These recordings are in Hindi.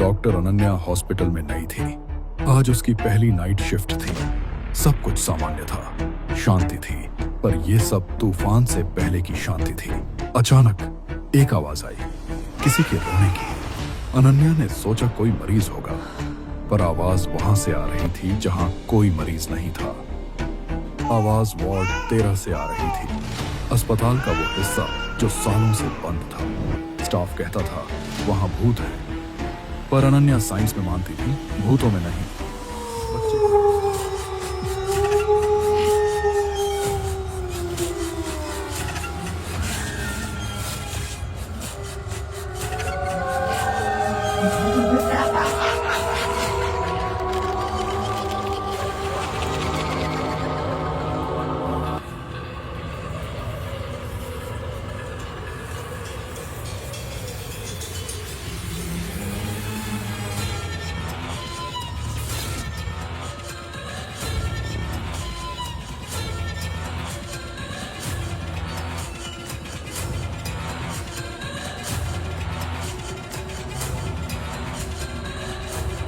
डॉक्टर अनन्या हॉस्पिटल में नई थी। आज उसकी पहली नाइट शिफ्ट थी। सब कुछ सामान्य था, शांति थी, पर यह सब तूफान से पहले की शांति थी। अचानक एक आवाज आई, किसी के रोने की। अनन्या ने सोचा कोई मरीज होगा, पर आवाज वहां से आ रही थी जहां कोई मरीज नहीं था। आवाज वार्ड 13 से आ रही थी, अस्पताल का वो हिस्सा जो सालों से बंद था। स्टाफ कहता था वहां भूत है, पर अनन्या साइंस में मानती थी, भूतों में नहीं।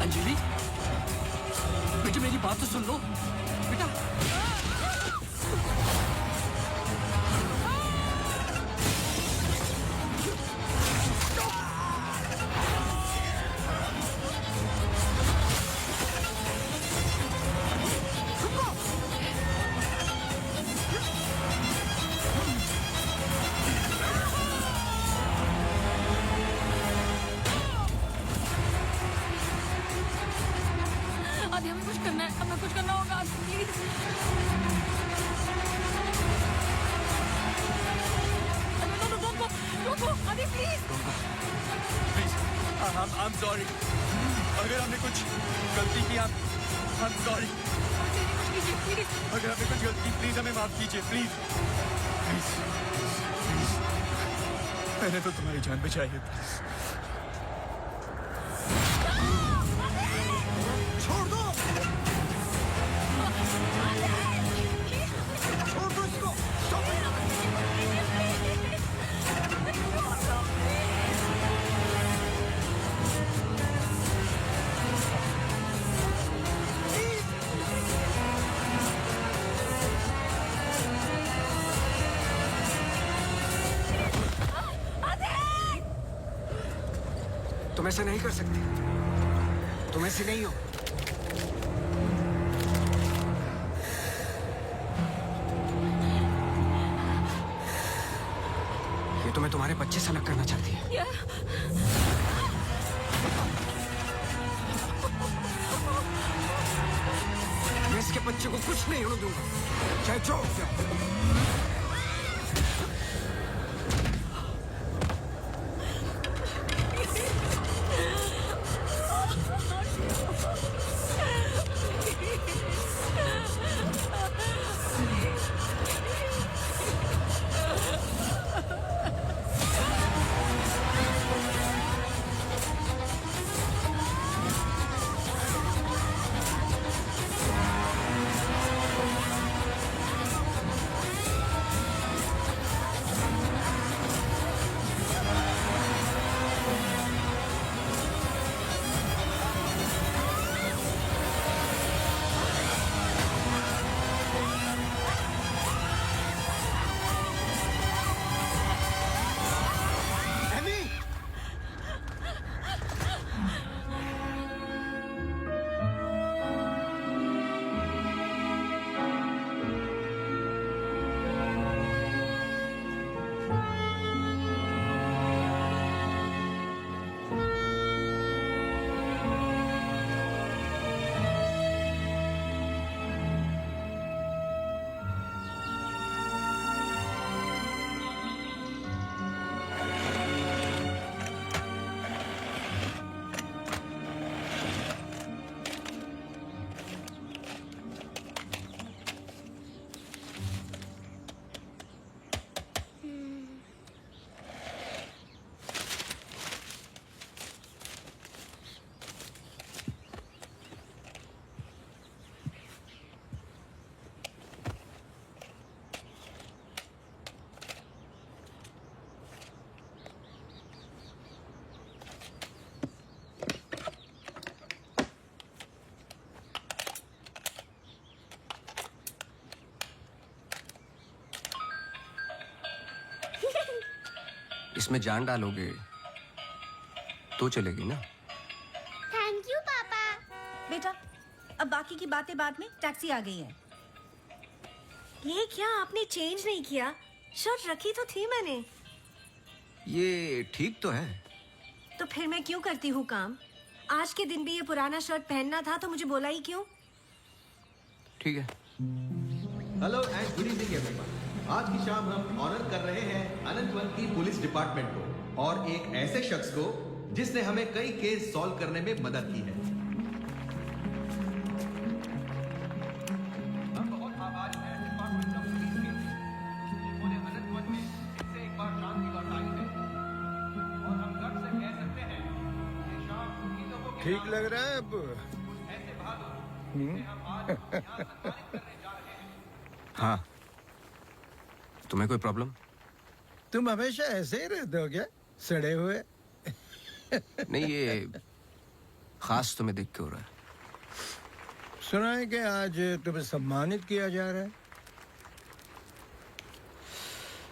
अंजलि, बेटा मेरी बात तो सुन लो बेटा। आदि हमें कुछ करना है, हमें कुछ करना होगा प्लीज। रोको आदि प्लीज। Please, I'm sorry। अगर हमने कुछ गलती की, I'm sorry। अगर हमने कुछ गलती की, प्लीज हमें माफ कीजिए, प्लीज प्लीज प्लीज। मैंने तो तुम्हारी जान बचाई है, प्लीज। छोड़ दो, छोड़ दो इसको। तुम ऐसा नहीं कर सकते, तुम ऐसे नहीं हो। ये तुम्हें तुम्हारे बच्चे से अलग करना चाहती है। मैं इसके बच्चे को कुछ नहीं होने दूंगा, चाहे जो हो जाए। इसमें जान डालोगे तो चलेगी ना? थैंक यू पापा। बेटा, अब बाकी की बातें बाद में, टैक्सी आ गई है। ये क्या, आपने चेंज नहीं किया? शर्ट रखी तो थी मैंने। ये ठीक तो है। तो फिर मैं क्यों करती हूँ काम? आज के दिन भी ये पुराना शर्ट पहनना था तो मुझे बोला ही क्यों? ठीक है। Hello and good evening everyone. आज की शाम हम ऑनर कर रहे हैं अनंतवन की पुलिस डिपार्टमेंट को और एक ऐसे शख्स को जिसने हमें कई केस सॉल्व करने में मदद की है। हम बहुत आभारी हैं डिपार्टमेंट ऑफ पुलिस के, जिन्होंने अनंतवन में फिर से एक बार शांति लौटाई है और हम गर्व से कह सकते हैं कि शाम उम्मीदों को ठीक लग रहा है अब? ऐसे बहादुर जिन्हें हम आज यहाँ सम्मानित करने जा रहे हैं। हाँ, तुम्हें कोई प्रॉब्लम? तुम हमेशा ऐसे ही रहते हो क्या, सड़े हुए? नहीं, ये खास तुम्हें देख के हो रहा है। सुना है कि आज तुम्हें सम्मानित किया जा रहा है।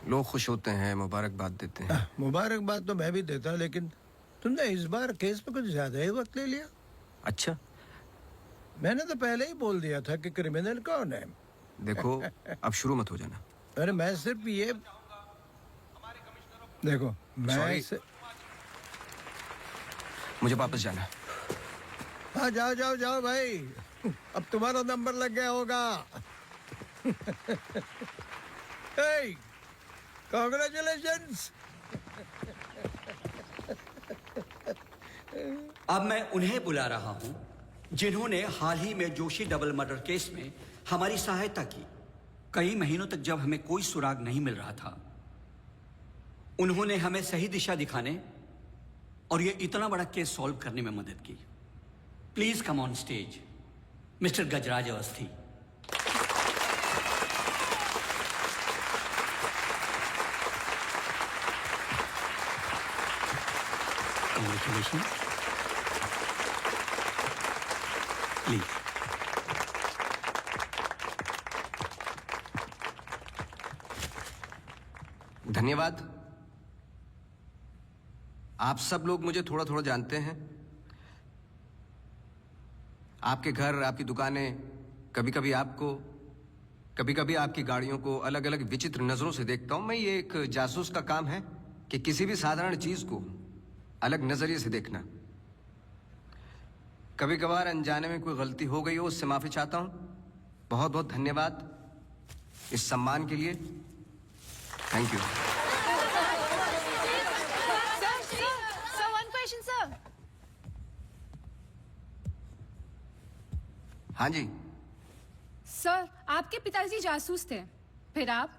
लोग खुश होते हैं, मुबारकबाद देते हैं। मुबारकबाद तो मैं भी देता, लेकिन तुमने इस बार केस पे कुछ ज्यादा ही वक्त ले लिया। अच्छा, मैंने तो पहले ही बोल दिया था कि क्रिमिनल कौन है। देखो अब शुरू मत हो जाना। अरे मैं सिर्फ ये देखो, मैं Sorry. मुझे वापस जाना है। हाँ, जाओ जाओ जाओ भाई, अब तुम्हारा नंबर लग गया होगा। hey, congratulations! अब मैं उन्हें बुला रहा हूं जिन्होंने हाल ही में जोशी डबल मर्डर केस में हमारी सहायता की। कई महीनों तक जब हमें कोई सुराग नहीं मिल रहा था, उन्होंने हमें सही दिशा दिखाने और ये इतना बड़ा केस सॉल्व करने में मदद की। Please come on stage mister Gajraj Awasthi. Congratulations. Please. धन्यवाद। आप सब लोग मुझे थोड़ा थोड़ा जानते हैं। आपके घर, आपकी दुकानें, कभी कभी आपको, कभी कभी आपकी गाड़ियों को अलग अलग विचित्र नजरों से देखता हूं। मैं, ये एक जासूस का काम है कि किसी भी साधारण चीज को अलग नजरिए से देखना। कभी कभार अनजाने में कोई गलती हो गई हो, उससे माफी चाहता हूं। बहुत बहुत धन्यवाद इस सम्मान के लिए। Thank you. Sir, one question, sir. हाँ जी। सर, आपके पिताजी जासूस थे, फिर आप,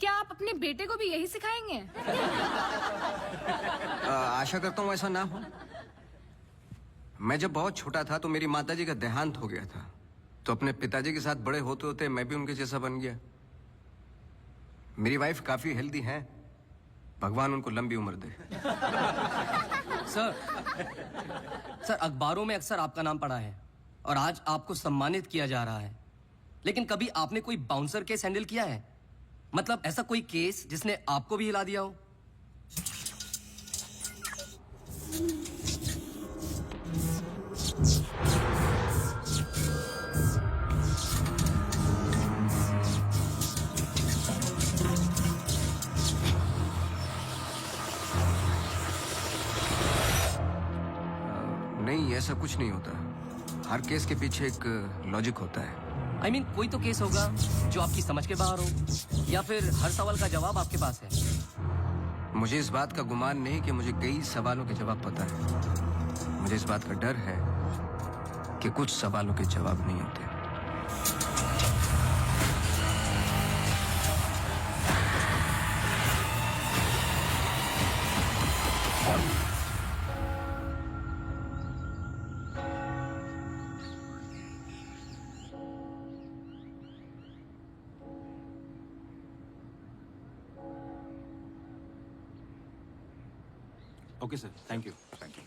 क्या आप अपने बेटे को भी यही सिखाएंगे? आशा करता हूं ऐसा ना हो। मैं जब बहुत छोटा था तो मेरी माताजी का देहांत हो गया था, तो अपने पिताजी के साथ बड़े होते होते मैं भी उनके जैसा बन गया। मेरी वाइफ काफी हेल्दी है, भगवान उनको लंबी उम्र दे। सर अखबारों में अक्सर आपका नाम पड़ा है और आज आपको सम्मानित किया जा रहा है, लेकिन कभी आपने कोई बाउंसर केस हैंडल किया है? मतलब ऐसा कोई केस जिसने आपको भी हिला दिया हो? नहीं, ऐसा कुछ नहीं होता। हर केस के पीछे एक लॉजिक होता है। I mean, कोई तो केस होगा जो आपकी समझ के बाहर हो, या फिर हर सवाल का जवाब आपके पास है। मुझे इस बात का गुमान नहीं कि मुझे कई सवालों के जवाब पता है। मुझे इस बात का डर है कि कुछ सवालों के जवाब नहीं होते। Okay, sir. Thank you. Thank you.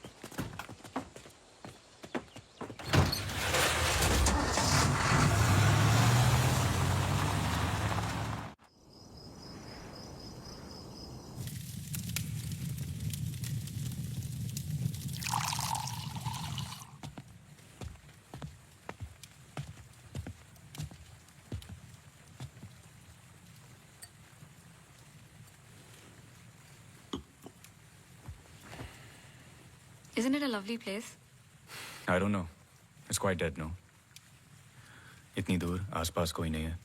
Isn't it a lovely place? I don't know. It's quite dead, no? इतनी दूर आसपास कोई नहीं है.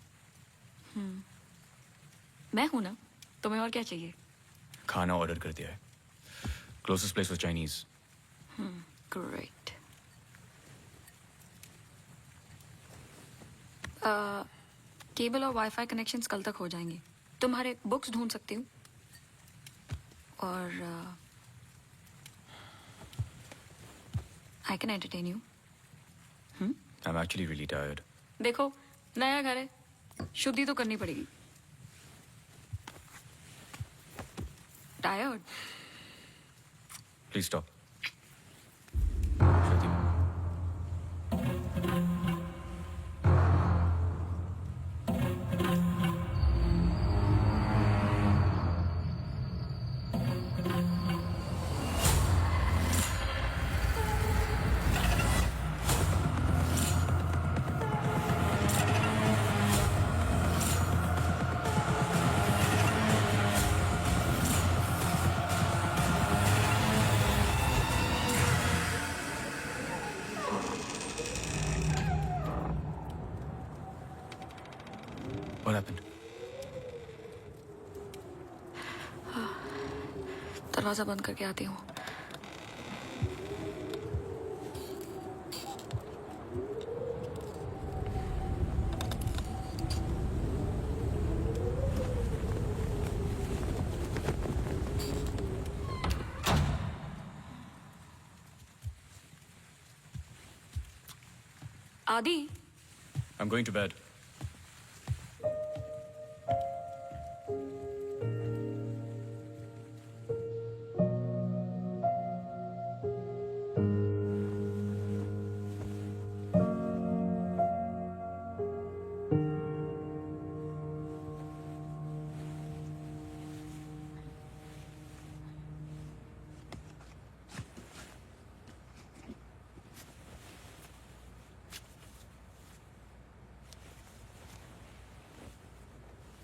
मैं हूं ना, तुम्हें और क्या चाहिए? खाना ऑर्डर कर दिया है. Closest place was Chinese. Great. Cable और वाईफाई कनेक्शंस कल तक हो जाएंगे. तुम्हारे बुक्स ढूंढ सकती हूँ. और I can entertain you. I'm actually really tired. देखो, नया घर है, शुद्धि तो करनी पड़ेगी. Tired? Please stop. Shruti. What happened? दरवाजा बंद करके आती हूँ. आदि, I'm going to bed.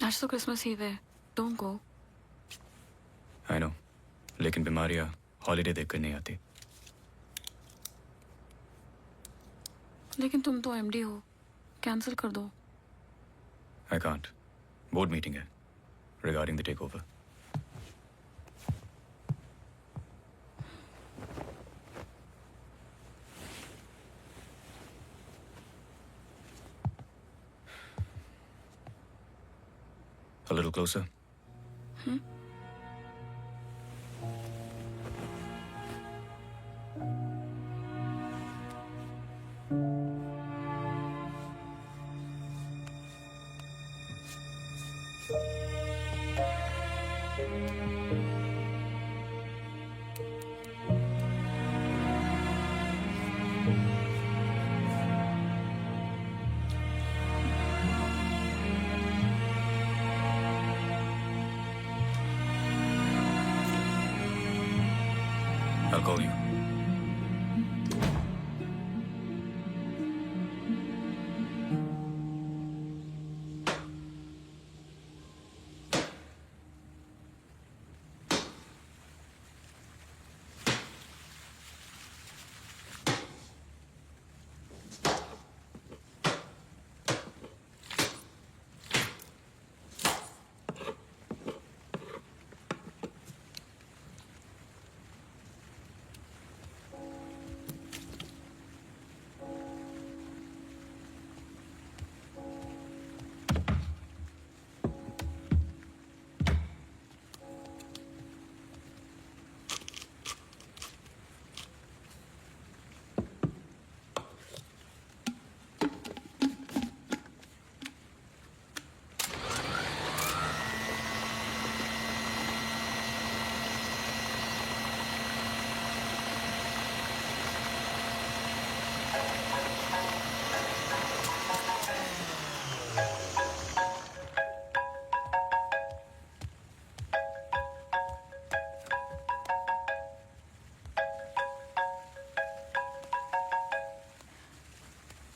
आज तो क्रिसमस ईव है. Don't go. I know. लेकिन बीमारियां हॉलीडे देखकर नहीं आती. लेकिन तुम तो एमडी हो. कैंसिल कर दो. I can't. Board meeting है regarding the takeover. A little closer. I'll call you.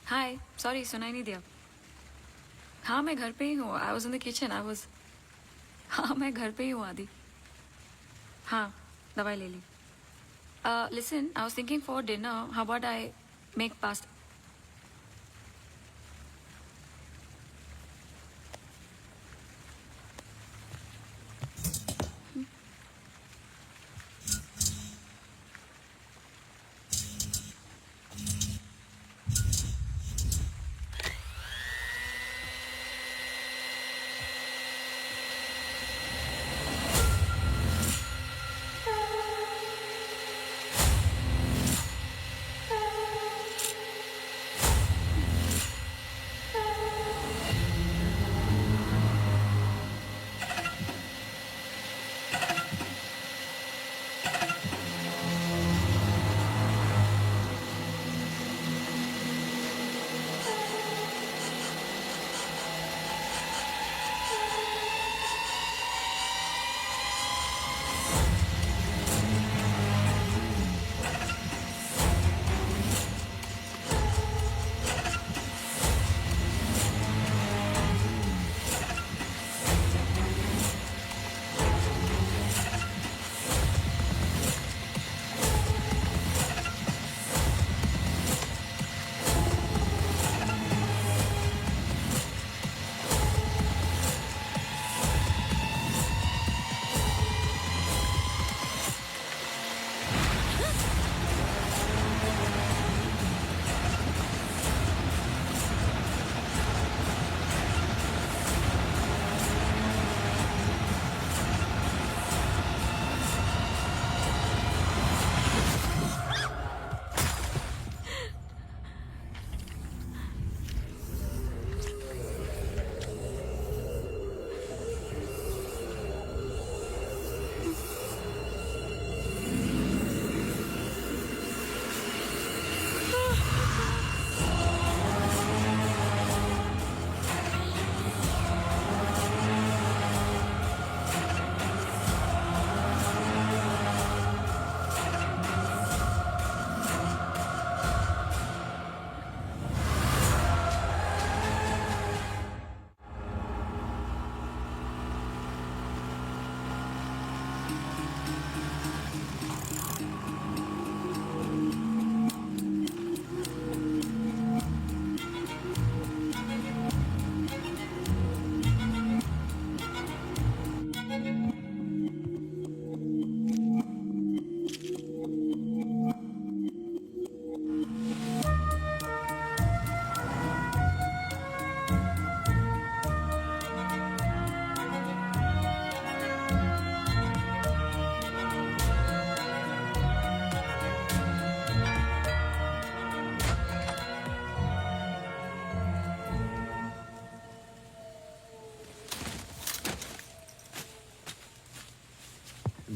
Hi, sorry सुनाई नहीं दिया. हाँ मैं घर पे ही हूँ. I was in the kitchen. हाँ मैं घर पे ही हूँ आदि. हाँ दवाई ले ली. Listen, I was thinking for dinner, how about I make pasta?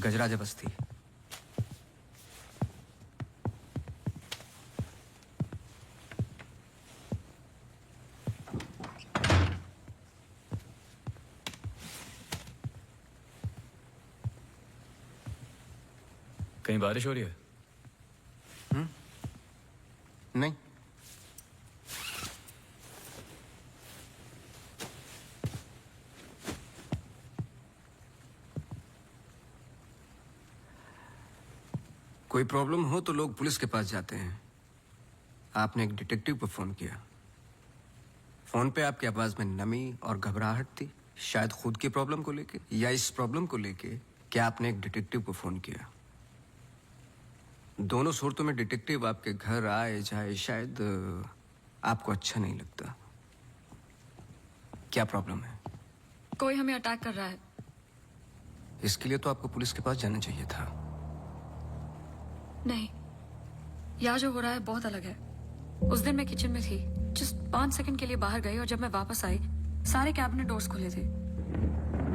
गजराज बस्ती। कहीं बारिश हो रही है? नहीं। कोई प्रॉब्लम हो तो लोग पुलिस के पास जाते हैं। आपने एक डिटेक्टिव को फोन किया। फोन पे आपकी आवाज में नमी और घबराहट थी, शायद खुद की प्रॉब्लम को लेके या इस प्रॉब्लम को लेके क्या आपने एक डिटेक्टिव को फोन किया। दोनों सूरतों में डिटेक्टिव आपके घर आए जाए शायद आपको अच्छा नहीं लगता। क्या प्रॉब्लम है? कोई हमें अटैक कर रहा है। इसके लिए तो आपको पुलिस के पास जाना चाहिए था। नहीं, यहाँ जो हो रहा है बहुत अलग है। उस दिन मैं किचन में थी, जस्ट 5 सेकंड के लिए बाहर गई और जब मैं वापस आई सारे कैबिनेट डोर्स खुले थे।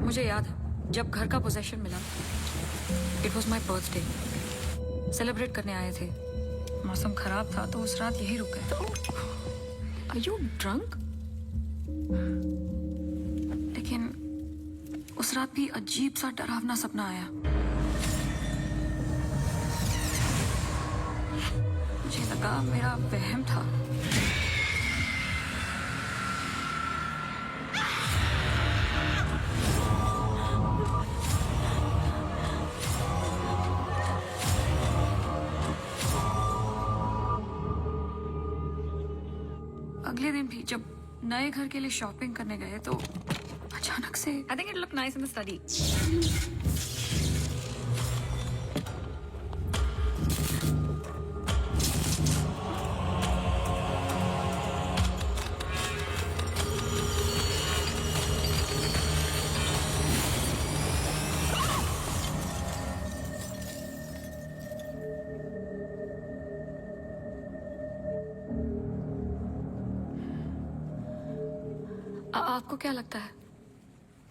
मुझे याद है जब घर का पोजेशन मिला, it was my birthday, celebrate करने आए थे। मौसम खराब था तो उस रात यही रुक गए। Are you drunk? लेकिन उस रात भी अजीब सा डरावना सपना आया। मुझे लगा मेरा वहम था। अगले दिन भी जब नए घर के लिए शॉपिंग करने गए तो अचानक से I think it look nice in the study. आपको क्या लगता है?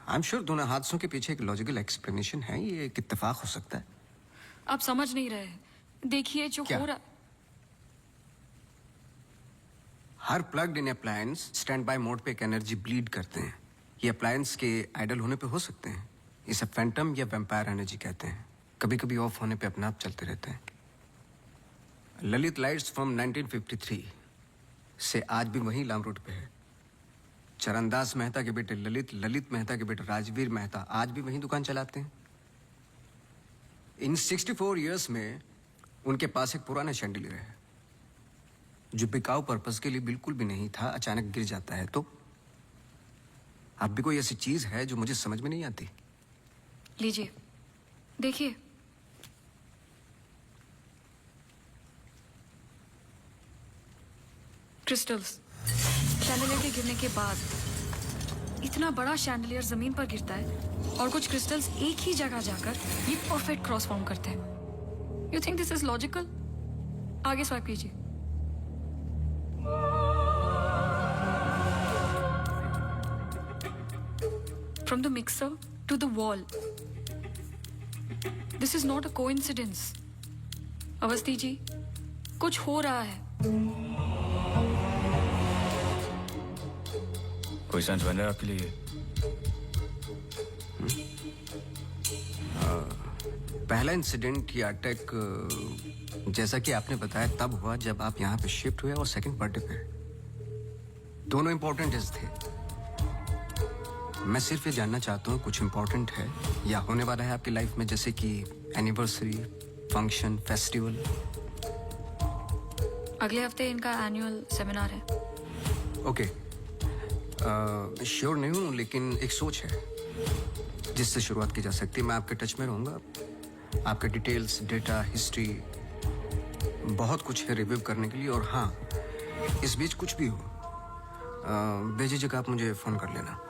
आई एम श्योर दोनों हादसों के पीछे एक लॉजिकल एक्सप्लेनेशन है, ये एक इत्तेफाक हो सकता है। आप समझ नहीं रहे हैं। देखिए जो क्या? हो रहा, हर plugged in appliance standby mode पे एक एनर्जी ब्लीड करते हैं। ये अप्लायंस के आइडल होने पे हो सकते हैं। इसे फैंटम या वैम्पायर एनर्जी कहते हैं। कभी कभी ऑफ होने पे अपने आप चलते रहते हैं। ललित लाइट्स फ्रॉम 1953 से आज भी वही लाम रोड पे है। चरणदास मेहता के बेटे ललित, ललित मेहता के बेटे राजवीर मेहता आज भी वही दुकान चलाते हैं। इन 64 इयर्स में उनके पास एक पुराना शैंडिलियर है जो बिकाऊ पर्पस के लिए बिल्कुल भी नहीं था, अचानक गिर जाता है। तो अब भी कोई ऐसी चीज है जो मुझे समझ में नहीं आती। लीजिए देखिए। क्रिस्टल्स। शैंडलियर के गिरने के बाद इतना बड़ा शैंडलियर जमीन पर गिरता है और कुछ क्रिस्टल्स एक ही जगह जाकर ये परफेक्ट क्रॉस फॉर्म करते हैं। You think this is logical? आगे स्वाइप कीजिए। From the mixer to the wall. This is not a coincidence. Awasthi ji, कुछ हो रहा है। कोई सेंस बन रहा है आपके लिए? पहला इंसिडेंट या अटैक जैसा कि आपने बताया तब हुआ जब आप यहाँ पे शिफ्ट हुए, और सेकंड बर्थडे पे। दोनों इंपॉर्टेंट डेज थे। मैं सिर्फ ये जानना चाहता हूँ कुछ इंपॉर्टेंट है या होने वाला है आपकी लाइफ में, जैसे कि एनिवर्सरी, फंक्शन, फेस्टिवल। अगले हफ्ते इनका एनुअल सेमिनार है। ओके, श्योर नहीं हूँ लेकिन एक सोच है जिससे शुरुआत की जा सकती है। मैं आपके टच में रहूँगा। आपके डिटेल्स, डेटा, हिस्ट्री बहुत कुछ है रिव्यू करने के लिए। और हाँ, इस बीच कुछ भी हो बेझिझक आप मुझे फ़ोन कर लेना।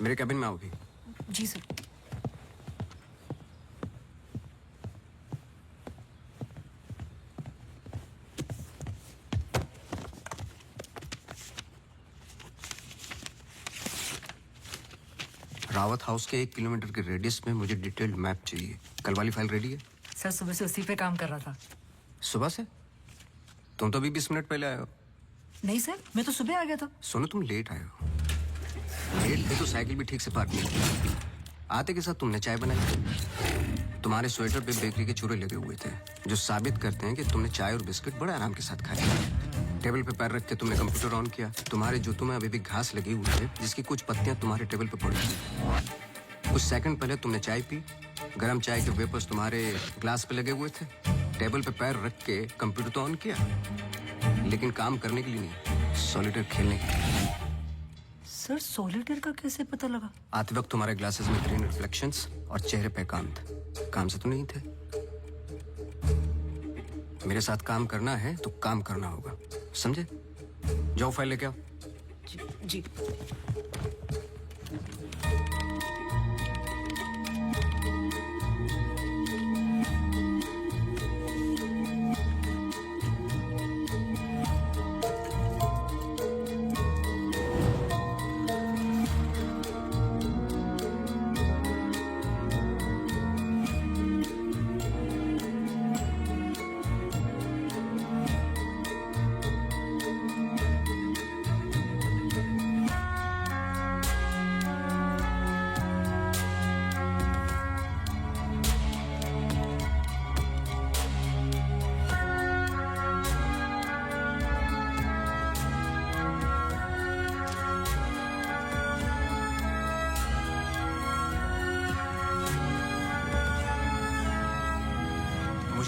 मेरे कैबिन में आओगी? जी सर। रावत हाउस के 1 किलोमीटर के रेडियस में मुझे डिटेल्ड मैप चाहिए। कल वाली फाइल रेडी है? सर सुबह से उसी पे काम कर रहा था। सुबह से? तुम तो अभी 20 मिनट पहले आए हो। नहीं सर, मैं तो सुबह आ गया था। सुनो, तुम लेट आए हो। लेट थे तो साइकिल भी ठीक से पार्क नहीं की। आते के साथ तुमने चाय बनाई। तुम्हारे स्वेटर पे बेकरी के चूरे लगे हुए थे जो साबित करते हैं कि तुमने चाय और बिस्किट बड़े आराम के साथ खाए। टेबल पे पैर रख के तुमने कंप्यूटर ऑन किया। तुम्हारे जूतों में अभी भी घास लगी हुई है जिसकी कुछ पत्तियां तुम्हारे टेबल पे पड़ी थी। कुछ सेकंड पहले तुमने चाय पी। गर्म चाय के वेपर्स तुम्हारे ग्लास पे लगे हुए थे। टेबल पे पैर रख के कंप्यूटर तो ऑन किया, लेकिन काम करने के लिए नहीं, सॉलिटेयर खेलने के लिए। सर सॉलिटेयर का कैसे पता लगा? आते वक्त तुम्हारे ग्लासेस में ग्रीन रिफ्लेक्शंस और चेहरे पे काम से तो नहीं थे। मेरे साथ काम करना है तो काम करना होगा, समझे? जाओ फाइल लेके आओ। जी।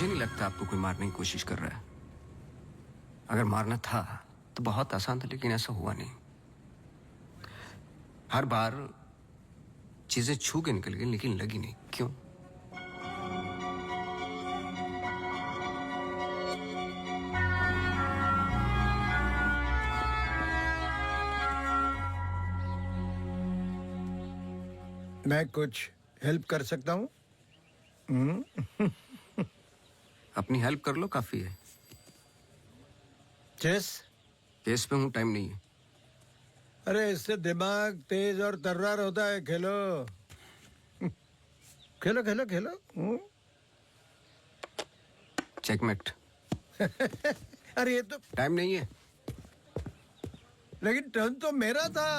मुझे नहीं लगता आपको कोई मारने की कोशिश कर रहा है। अगर मारना था तो बहुत आसान था, लेकिन ऐसा हुआ नहीं। हर बार चीजें छू के निकल गई, लेकिन लगी नहीं। क्यों? मैं कुछ हेल्प कर सकता हूँ? अपनी हेल्प कर लो, काफी है। चेस? केस पे हूं, टाइम नहीं है। अरे इससे दिमाग तेज और तर्रार होता है। खेलो खेलो खेलो खेलो। चेकमेट। अरे ये तो टाइम नहीं है। लेकिन टर्न तो मेरा था।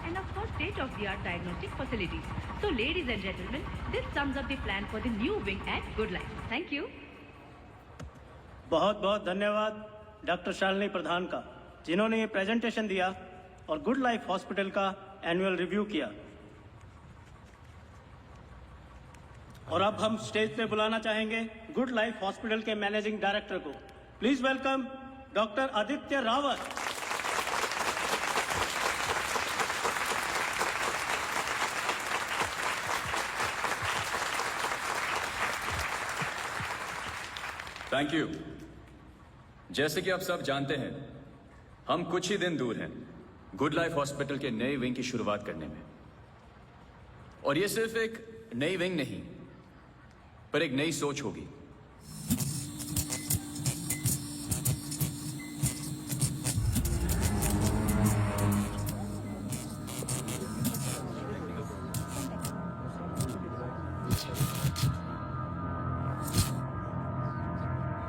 And of course state-of-the-art diagnostic facilities. So ladies and gentlemen, this sums up the plan for the new wing at Good Life. Thank you. बहुत बहुत धन्यवाद डॉक्टर शालिनी प्रधान का, जिन्होंने ये प्रेजेंटेशन दिया और गुड लाइफ हॉस्पिटल का एनुअल रिव्यू किया। और अब हम स्टेज पे बुलाना चाहेंगे गुड लाइफ हॉस्पिटल के मैनेजिंग डायरेक्टर को। Please welcome doctor Aditya Rawat. Thank you. जैसे कि आप सब जानते हैं, हम कुछ ही दिन दूर हैं गुड लाइफ हॉस्पिटल के नए विंग की शुरुआत करने में। और ये सिर्फ एक नई विंग नहीं, पर एक नई सोच होगी।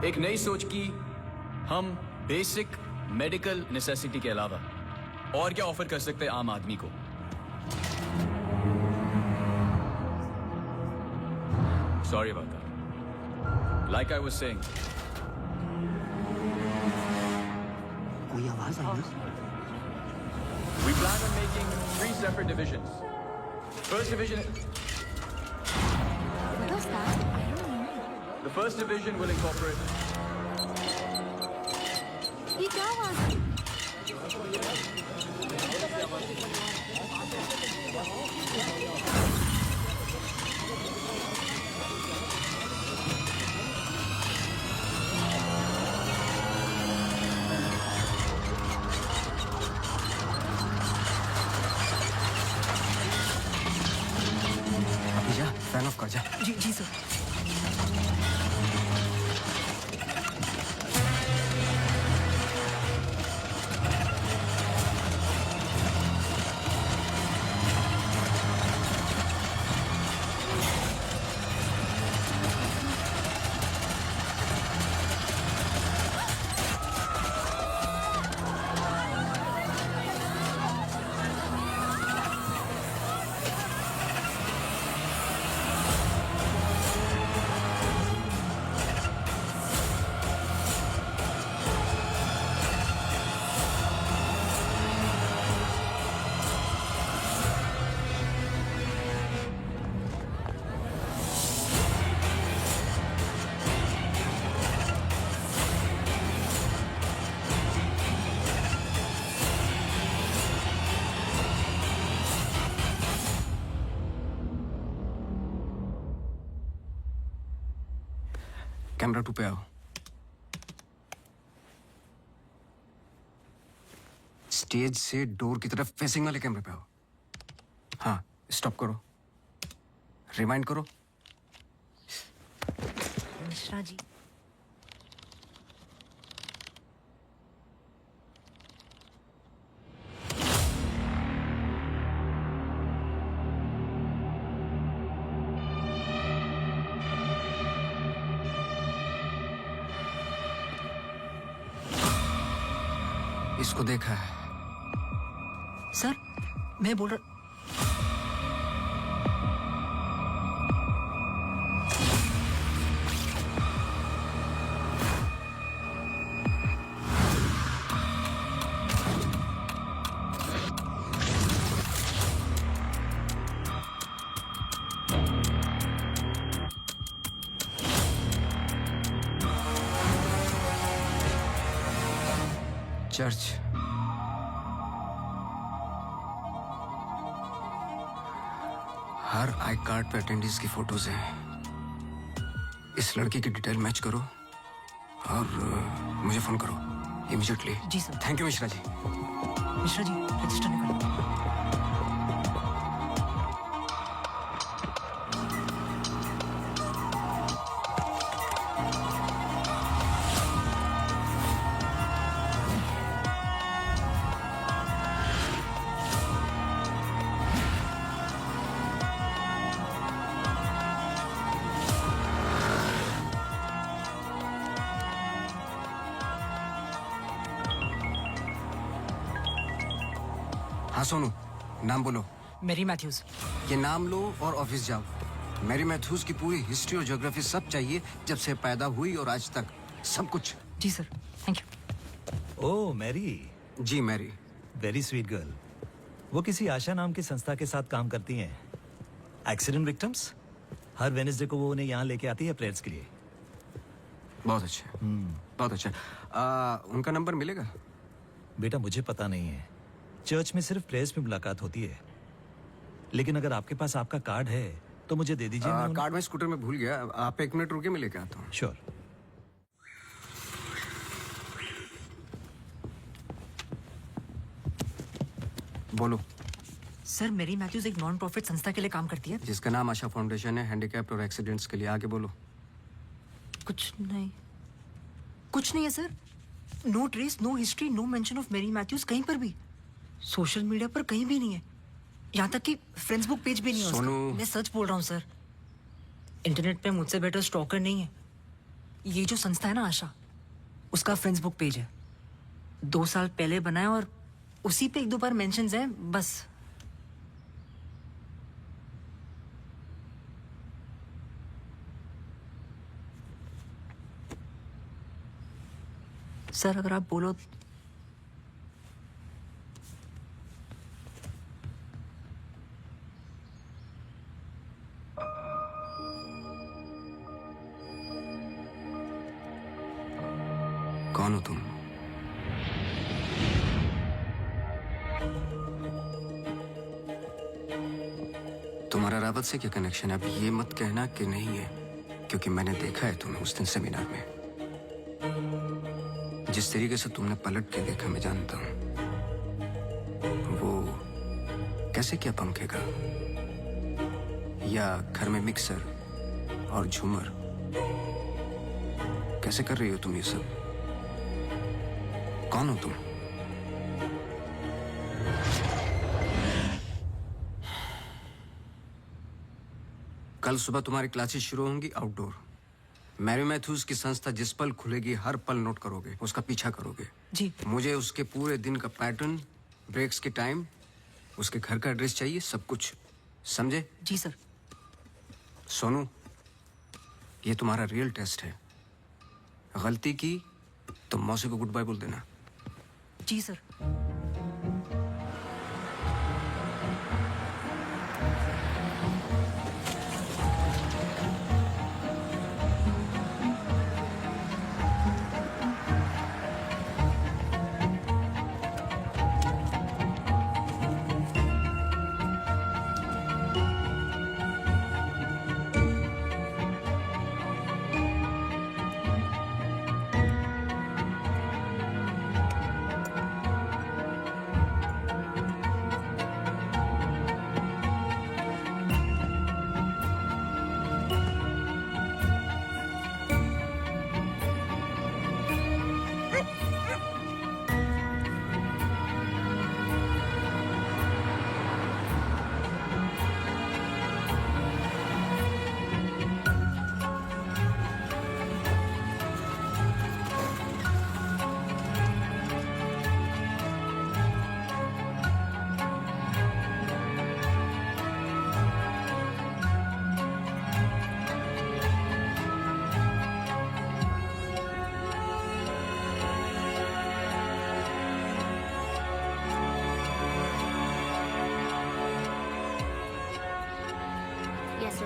एक नई सोच की हम बेसिक मेडिकल नेसेसिटी के अलावा और क्या ऑफर कर सकते हैं आम आदमी को। Sorry about that. Like I was saying, कोई आवाज आई ना? we plan on making 3 separate divisions. First division, the first division will incorporate ये क्या आवाज है? अभी जा, फैन ऑफ कर जा। जी जी सर। कैमरा 2 पे आओ। स्टेज से डोर की तरफ फेसिंग वाले कैमरे पे आओ। हाँ, स्टॉप करो, रिवाइंड करो। मिश्रा जी, इसको देखा है। सर मैं बोल रहा चर्च। हर आई कार्ड पे अटेंडीज की फोटोज हैं। इस लड़की की डिटेल मैच करो और मुझे फोन करो इमीडिएटली। जी sir. Thank you Mishra ji. Mishra ji register निकालो। हाँ सोनू, नाम बोलो। मेरी मैथ्यूज। ये नाम लो और ऑफिस जाओ। मैरी मैथ्यूज की पूरी हिस्ट्री और ज्योग्राफी सब चाहिए, जब से पैदा हुई और आज तक सब कुछ। जी sir thank you. Oh Mary. जी मैरी। Very sweet girl. वो किसी आशा नाम की संस्था के साथ काम करती हैं। Accident victims. हर वेडनेसडे को वो उन्हें यहाँ लेके आती है प्रेयर्स के लिए। बहुत अच्छा। बहुत अच्छा। उनका नंबर मिलेगा? बेटा मुझे पता नहीं है। चर्च में सिर्फ प्रेयर्स में मुलाकात होती है, लेकिन अगर आपके पास आपका कार्ड है तो मुझे दे दीजिए। कार्ड में स्कूटर में भूल गया। आप 1 मिनट रुके, मैं लेके आता हूँ। श्योर। बोलो। सर मेरी मैथ्यूज एक नॉन प्रॉफिट संस्था के लिए काम करती है जिसका नाम आशा फाउंडेशन है, हैंडीकैप्ड और एक्सीडेंट्स के लिए। आगे बोलो। कुछ नहीं है sir. No trace, no history, no mention of Mary Matthews कहीं पर भी। सोशल मीडिया पर कहीं भी नहीं है, यहाँ तक कि फ्रेंड्स बुक पेज भी नहीं है उसका। मैं सच बोल रहा हूँ सर। इंटरनेट पे मुझसे बेटर स्टॉकर नहीं है। ये जो संस्था है ना आशा, उसका फ्रेंड्स बुक पेज है। 2 साल पहले बनाया और उसी पे 1-2 बार मेंशंस हैं बस। सर अगर आप बोलो। कौन हो तुम? तुम्हारा रावत से क्या कनेक्शन है? अब ये मत कहना कि नहीं है, क्योंकि मैंने देखा है तुम्हें उस दिन सेमिनार में। जिस तरीके से तुमने पलट के देखा मैं जानता हूं। वो कैसे क्या पंखे का, या घर में मिक्सर और झूमर, कैसे कर रही हो तुम ये सब? कौन हो तुम? कल सुबह तुम्हारी क्लासेस शुरू होंगी आउटडोर। मैरी मैथ्यूज की संस्था जिस पल खुलेगी हर पल नोट करोगे, उसका पीछा करोगे। जी। मुझे उसके पूरे दिन का पैटर्न, ब्रेक्स के टाइम, उसके घर का एड्रेस चाहिए, सब कुछ। समझे? जी सर। सोनू, ये तुम्हारा रियल टेस्ट है। गलती की तो मौसी को गुड बाय बोल देना। जी sir.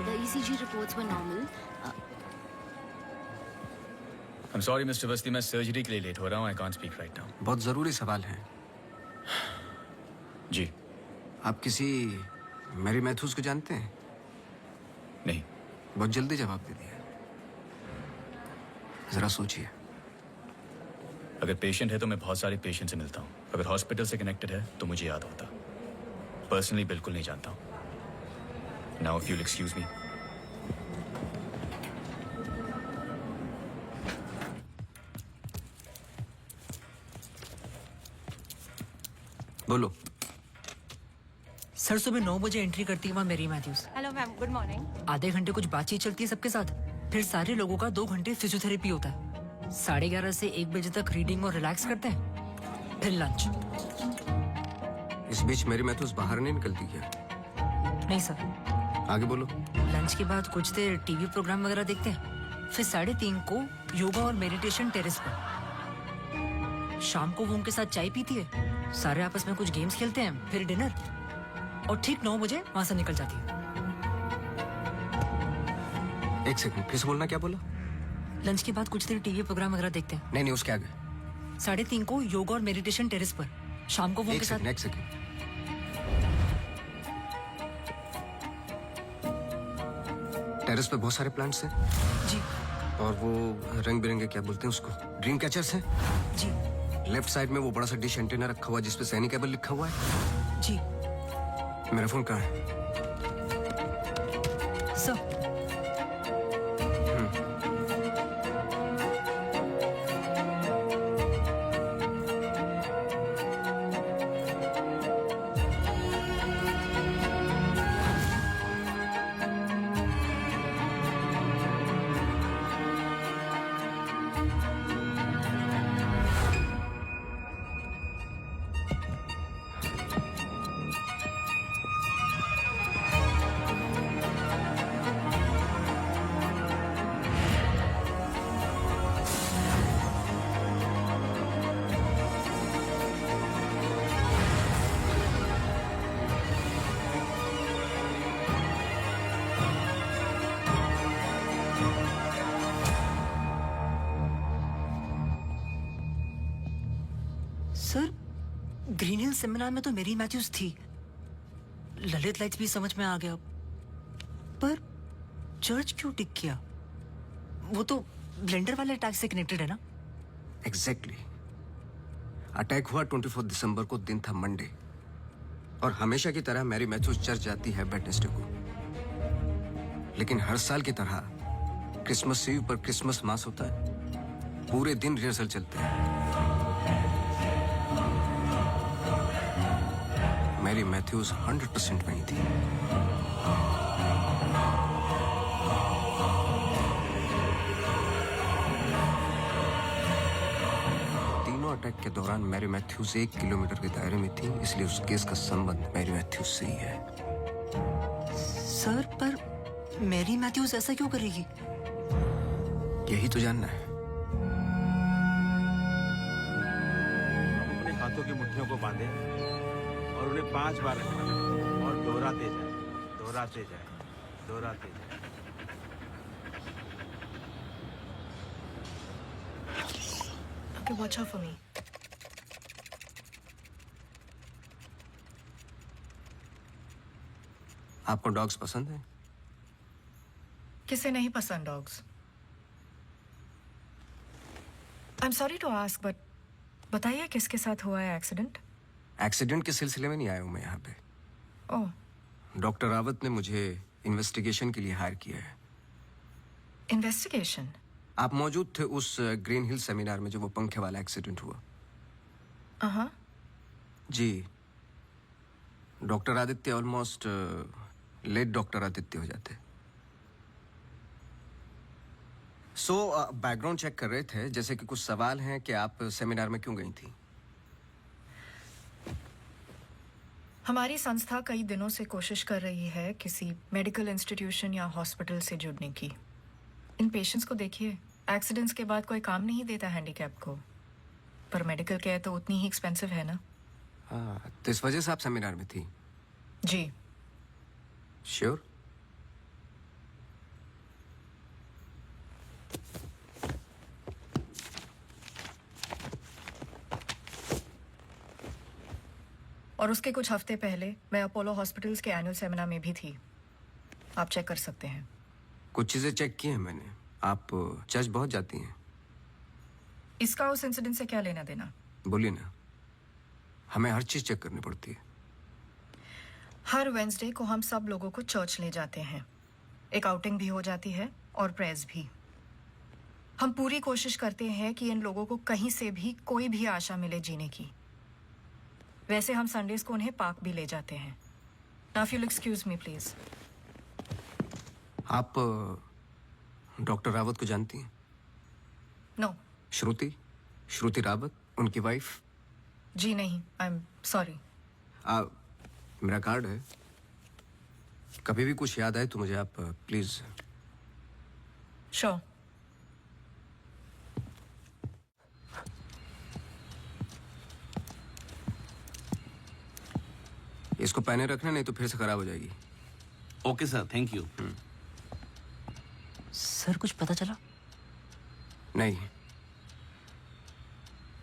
sir. The ECG reports were normal. I'm sorry, Mr. Vasti, मैं सर्जरी के लिए लेट हो रहा हूँ. I can't speak right now. बहुत जरूरी सवाल है. जी. आप किसी मैरी मैथ्यूज को जानते हैं? नहीं. बहुत जल्दी जवाब दे दिया. जरा सोचिए. अगर पेशेंट है तो मैं बहुत सारे पेशेंट से मिलता हूँ. अगर हॉस्पिटल से कनेक्टेड है तो मुझे याद होता. पर्सनली बिल्कुल नहीं जानता हूँ. Now if you'll excuse me. बोलो. सर सुबह 9 बजे एंट्री करती है वहाँ Mary Matthews. Hello ma'am, good morning. आधे घंटे कुछ बातचीत चलती है सबके साथ. फिर सारे लोगों का 2 घंटे फिजियोथेरेपी होता है. 11:30 से 1 बजे तक रीडिंग और रिलैक्स करते हैं. फिर लंच. इस बीच मेरी मैथ्यूज बाहर नहीं निकलती क्या? नहीं सर. आगे बोलो. लंच के बाद कुछ देर टीवी प्रोग्राम वगैरह देखते हैं. फिर 3:30 को योगा और मेडिटेशन टेरेस पर. शाम को वो उनके साथ चाय पीती है. सारे आपस में कुछ गेम्स खेलते हैं. फिर डिनर. और ठीक 9 बजे वहां से निकल जाती है. एक सेकंड, फिर से बोलना. क्या बोला? लंच के बाद कुछ देर टीवी प्रोग्राम वगैरह देखते हैं. नहीं, उसके आगे. 3:30 को योगा और मेडिटेशन टेरेस पर. शाम को वो उनके साथ. एक सेकंड. टेरेस पे बहुत सारे प्लांट्स हैं. जी. और वो रंग बिरंगे क्या बोलते हैं उसको, ड्रीम कैचर्स हैं. जी. लेफ्ट साइड में वो बड़ा सा डिश एंटीना रखा हुआ है जिसपे सैनिक केबल लिखा हुआ है. जी. मेरा फोन कहाँ है? Sir. Sir Green Hill seminar में तो मेरी मैथ्यूज थी. ललित लाइट्स भी समझ में आ गया. पर चर्च क्यों टिक किया? वो तो ब्लेंडर वाले अटैक से कनेक्टेड है ना? एग्जैक्टली. अटैक हुआ 24 दिसंबर को. दिन था मंडे. और हमेशा की तरह मैरी मैथ्यूज चर्च जाती है वेडनेसडे को. लेकिन हर साल की तरह क्रिसमस ईव पर क्रिसमस मास होता है. पूरे दिन रिहर्सल चलते हैं. मैरी मैथ्यूज 100% वहीं थी. तीनों अटैक के दौरान मैरी मैथ्यूज 1 किलोमीटर के दायरे में थी. इसलिए उस केस का संबंध मैरी मैथ्यूज से ही है. सर पर मैरी मैथ्यूज ऐसा क्यों करेगी? यही तो जानना है. अपने हाथों की मुट्ठियों को बांधे और उन्हें 5 बार रखना और दोहराते जाए, दोहराते जाए, दोहराते जाए. Okay, watch out for me. आपको डॉग्स पसंद है? किसे नहीं पसंद dogs? I am sorry to ask but बताइए किसके साथ हुआ है एक्सीडेंट? एक्सीडेंट के सिलसिले में नहीं आया हूं मैं यहाँ पे. ओह. डॉक्टर रावत ने मुझे इन्वेस्टिगेशन के लिए हायर किया है. इन्वेस्टिगेशन? आप मौजूद थे उस ग्रीन हिल सेमिनार में जो वो पंखे वाला एक्सीडेंट हुआ? हाँ. जी. Doctor Aditya almost late doctor Aditya हो जाते. बैकग्राउंड चेक कर रहे थे. जैसे कि कुछ सवाल हैं कि आप सेमिनार में क्यों गई थी? हमारी संस्था कई दिनों से कोशिश कर रही है किसी मेडिकल इंस्टीट्यूशन या हॉस्पिटल से जुड़ने की. इन पेशेंट्स को देखिए, एक्सीडेंट्स के बाद कोई काम नहीं देता हैंडीकैप को. पर मेडिकल केयर तो उतनी ही एक्सपेंसिव है ना. हाँ, तो इस वजह से आप सेमिनार में थी? जी. श्योर? और उसके कुछ हफ्ते पहले मैं अपोलो हॉस्पिटल्स के एनुअल सेमिनार में भी थी। आप चेक कर सकते हैं। कुछ चीजें चेक की हैं मैंने। आप चर्च बहुत जाती हैं। इसका उस इंसिडेंट से क्या लेना देना? बोलिए ना। हमें हर चीज चेक करनी पड़ती है। हर वेंसडे को हम सब लोगों को चर्च ले जाते हैं। एक आउटिंग भी हो जाती है और प्रेयर्स भी। हम पूरी कोशिश करते हैं कि इन लोगों को कहीं से भी कोई भी आशा मिले जीने की। वैसे हम संडेज को उन्हें पार्क भी ले जाते हैं। Now if you excuse me please. आप डॉक्टर रावत को जानती हैं? नो। श्रुति रावत, उनकी वाइफ? जी नहीं, आई एम सॉरी। मेरा कार्ड है, कभी भी कुछ याद आए तो मुझे आप प्लीज। श्योर। इसको पहने रखना, नहीं तो फिर से खराब हो जाएगी। Okay sir, thank you. Sir कुछ पता चला? नहीं,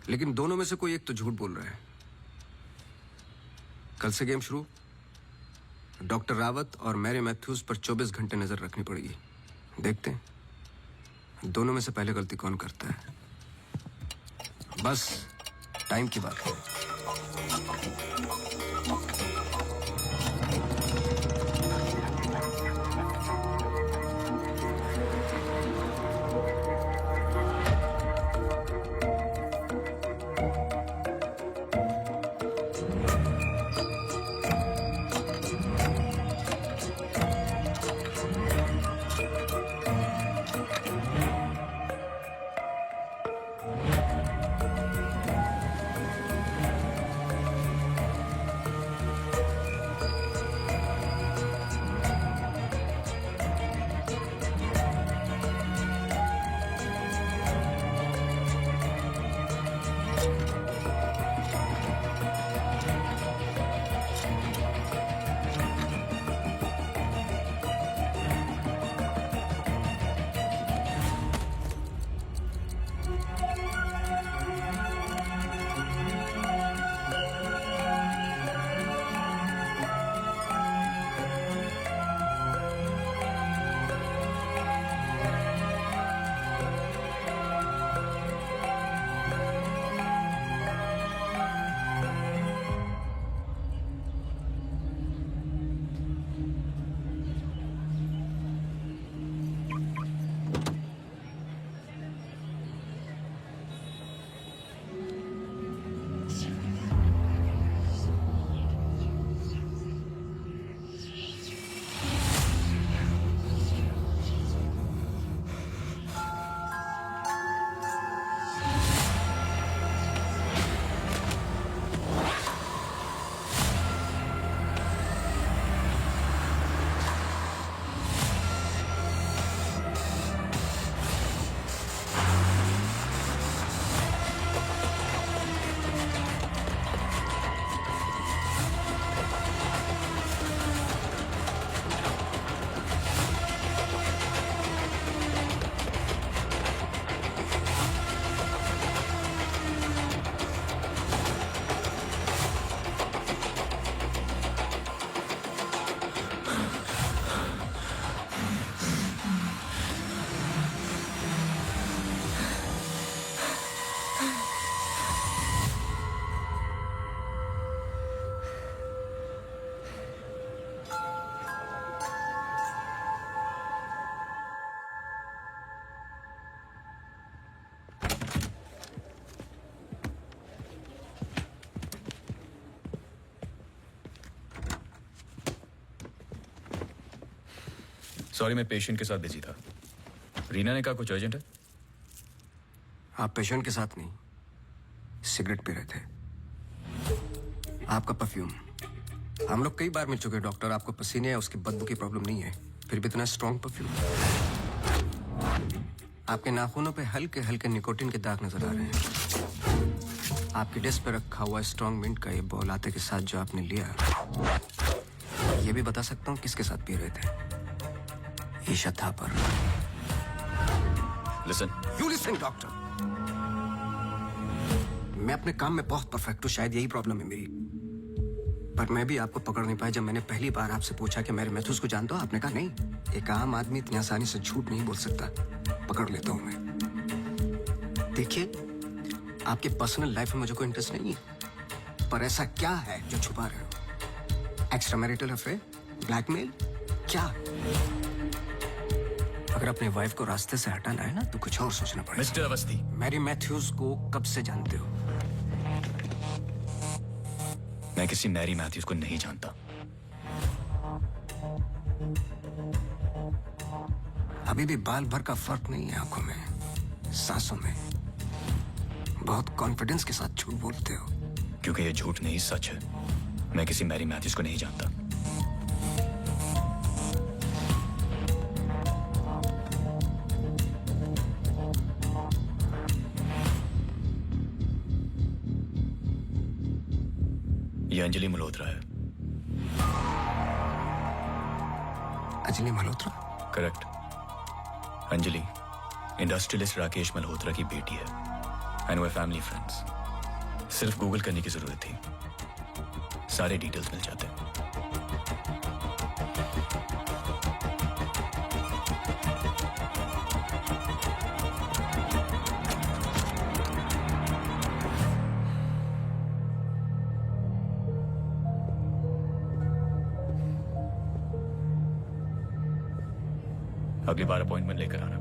लेकिन दोनों में से कोई एक तो झूठ बोल रहा है। कल से गेम शुरू। डॉक्टर रावत और मैरी मैथ्यूज पर 24 घंटे नजर रखनी पड़ेगी। देखते हैं दोनों में से पहले गलती कौन करता है। बस टाइम की बात है। सॉरी, मैं पेशेंट के साथ बिजी था। रीना ने कहा कुछ अर्जेंट है। आप पेशेंट के साथ नहीं, सिगरेट पी रहे थे। आपका परफ्यूम, हम लोग कई बार मिल चुके हैं डॉक्टर। आपको पसीने या उसकी बदबू की प्रॉब्लम नहीं है, फिर भी इतना स्ट्रॉन्ग परफ्यूम। आपके नाखूनों पे हल्के हल्के निकोटिन के दाग नजर आ रहे हैं। आपकी डेस्क पे रखा हुआ स्ट्रॉन्ग मिंट का ये बॉल आते के साथ जो आपने लिया, ये भी बता सकता हूँ किसके साथ पी रहे थे। Isha Thapar. Listen. You listen doctor. मैं अपने काम में बहुत परफेक्ट हूँ, शायद यही प्रॉब्लम है मेरी। पर मैं भी आपको पकड़ नहीं पाया जब मैंने पहली बार आपसे पूछा कि मेरे मैथ्यूज को जानते हो। आपने कहा नहीं, एक आम आदमी इतनी आसानी से झूठ नहीं बोल सकता। पकड़ लेता हूं मैं। देखिए, आपके पर्सनल लाइफ में मुझे कोई इंटरेस्ट नहीं है, पर ऐसा क्या है जो छुपा रहे हो? एक्स्ट्रा मैरिटल अफेयर, ब्लैकमेल, क्या? अगर अपने वाइफ को रास्ते से हटाना है ना तो कुछ और सोचना पड़ेगा। मिस्टर अवस्थी, मैरी मैथ्यूज को कब से जानते हो? मैं किसी मैरी मैथ्यूज को नहीं जानता। अभी भी बाल भर का फर्क नहीं है आंखों में, सांसों में। बहुत कॉन्फिडेंस के साथ झूठ बोलते हो। क्योंकि ये झूठ नहीं सच है। मैं किसी मैरी मैथ्यूज को नहीं जानता। ये अंजलि मल्होत्रा है। अंजलि मल्होत्रा? करेक्ट। अंजलि इंडस्ट्रियलिस्ट राकेश मल्होत्रा की बेटी है एंड वे फैमिली फ्रेंड्स। सिर्फ गूगल करने की जरूरत थी, सारे डिटेल्स मिल जाते हैं। अगली बार अपॉइंटमेंट लेकर आना।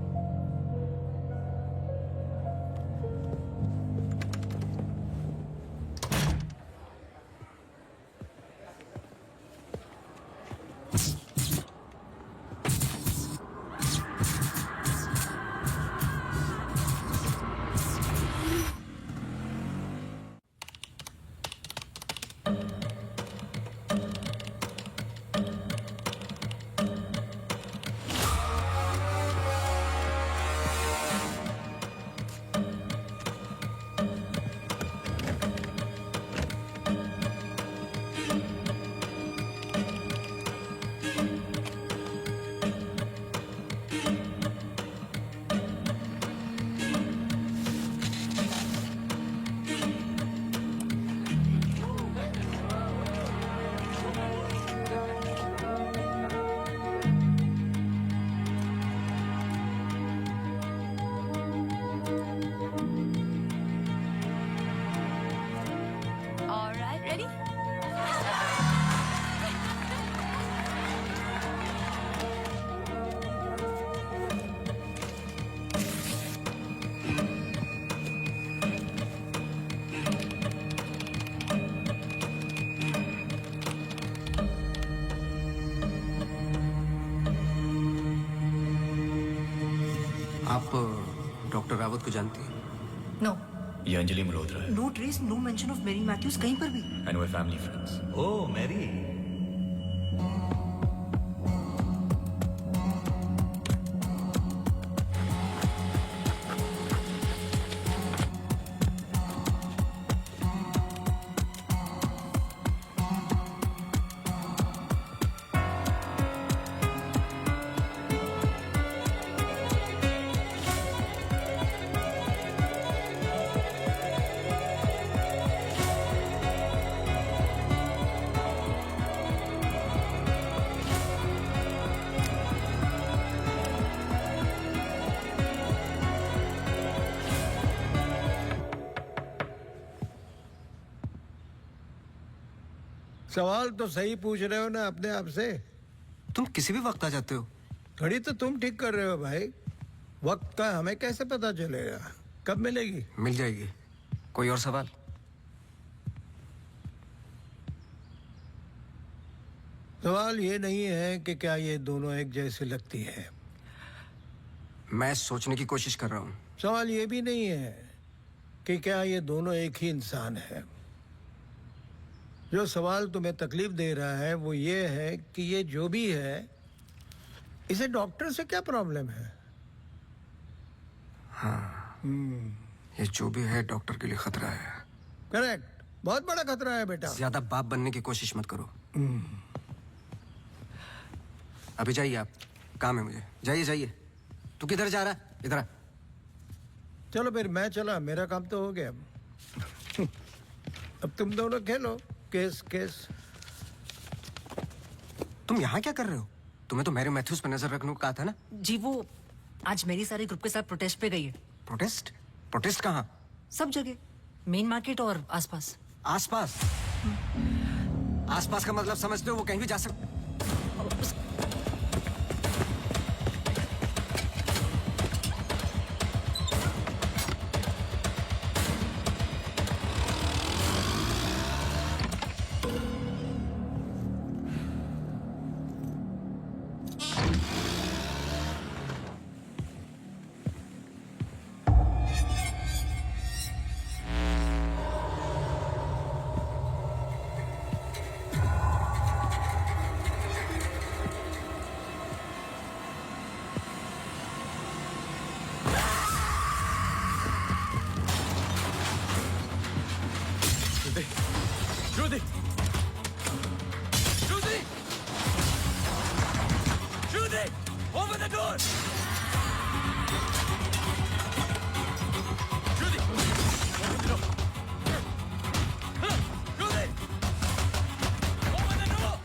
आप डॉक्टर रावत को जानती हैं? नो ये अंजलि मल्होत्रा है no trace no mention of Mary Matthews कहीं पर भी। एंड वे फैमिली फ्रेंड्स। ओह मैरी, सवाल तो सही पूछ रहे हो ना अपने आप से। तुम किसी भी वक्त आ जाते हो। घड़ी तो तुम ठीक कर रहे हो भाई, वक्त का हमें कैसे पता चलेगा? कब मिलेगी? मिल जाएगी। कोई और सवाल? सवाल ये नहीं है कि क्या ये दोनों एक जैसी लगती है। मैं सोचने की कोशिश कर रहा हूं। सवाल ये भी नहीं है कि क्या ये दोनों एक ही इंसान है। जो सवाल तुम्हें तकलीफ दे रहा है वो ये है कि ये जो भी है, इसे डॉक्टर से क्या प्रॉब्लम है? हाँ, ये जो भी है डॉक्टर के लिए खतरा है। करेक्ट, बहुत बड़ा खतरा है बेटा। ज्यादा बाप बनने की कोशिश मत करो। अभी जाइए, आप काम है मुझे। जाइए जाइए। तू किधर जा रहा है? इधर आ। चलो फिर मैं चला, मेरा काम तो हो गया। अब तुम दोनों खेलो केस केस। तुम यहाँ क्या कर रहे हो? तुम्हें तो मैरी मैथ्यूज पे नजर रखने को कहा था ना। जी वो आज मेरी सारी ग्रुप के साथ प्रोटेस्ट पे गई है। प्रोटेस्ट? प्रोटेस्ट कहाँ? सब जगह, मेन मार्केट और आसपास। आसपास? आसपास का मतलब समझते हो? वो कहीं भी जा सकते। Judy! Judy! Judy! Open the door! Judy! Open the door! Judy! Open the door!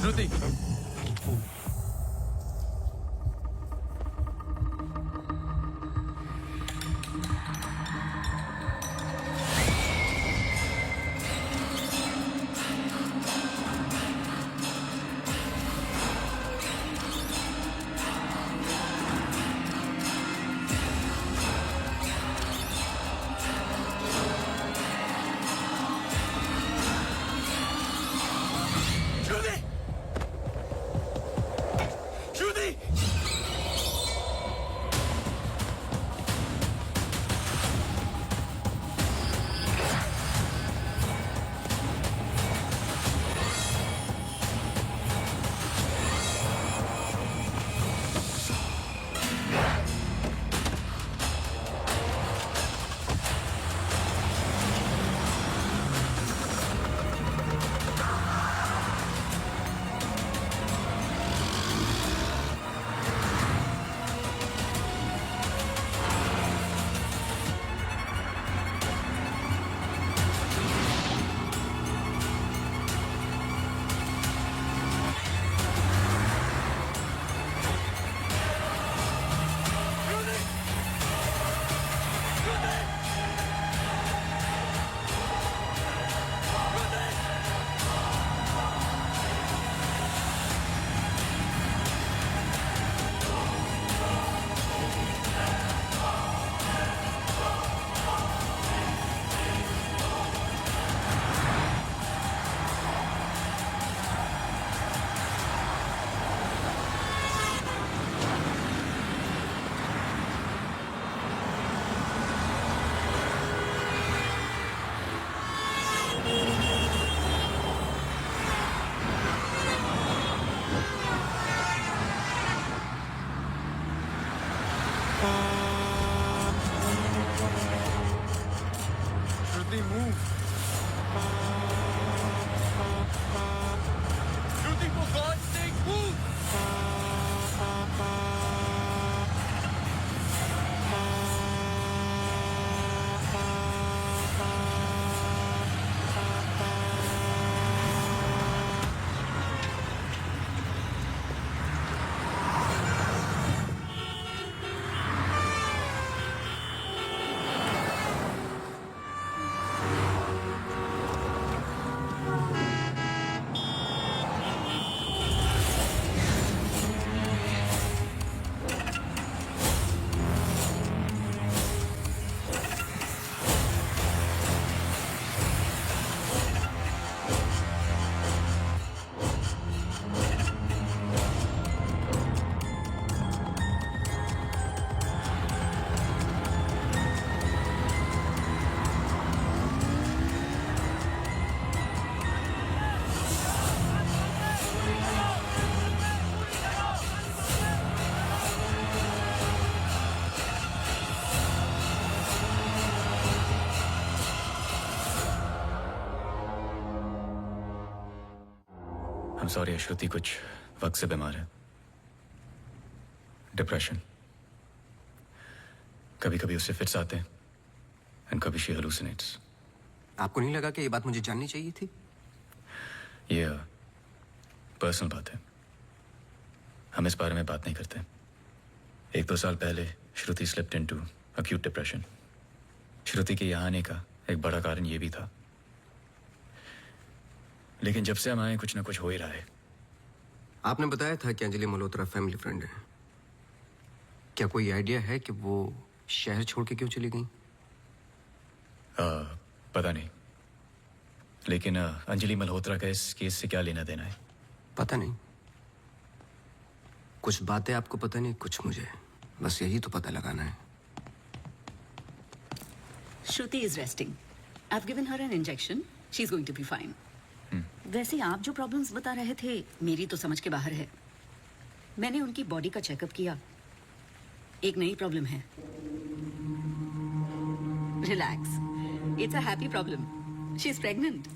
Judy! Judy! I'm sorry, श्रुति कुछ वक्त से बीमार है। डिप्रेशन। कभी कभी उससे फिट्स आते हैं एंड कभी शी हेलुसिनेट्स। आपको नहीं लगा कि ये बात मुझे जाननी चाहिए थी? ये पर्सनल बात है, हम इस बारे में बात नहीं करते। 1-2 साल पहले श्रुति स्लिप्ड इनटू अक्यूट डिप्रेशन। श्रुति के यहाँ आने का एक बड़ा कारण ये भी था, लेकिन जब से हम आए कुछ ना कुछ हो ही रहा है। आपने बताया था कि अंजलि मल्होत्रा फैमिली फ्रेंड है। क्या कोई आइडिया है कि वो शहर छोड़ के क्यों चली गई? पता नहीं, लेकिन अंजलि मल्होत्रा का इस केस से क्या लेना देना है? पता नहीं। कुछ बातें आपको पता नहीं, कुछ मुझे। बस यही तो पता लगाना है। Shruti is resting. I've given her an injection. She's going to be fine. वैसे आप जो प्रॉब्लम्स बता रहे थे मेरी तो समझ के बाहर है। मैंने उनकी बॉडी का चेकअप किया, एक नई प्रॉब्लम है। Relax, it's a happy problem. She is pregnant.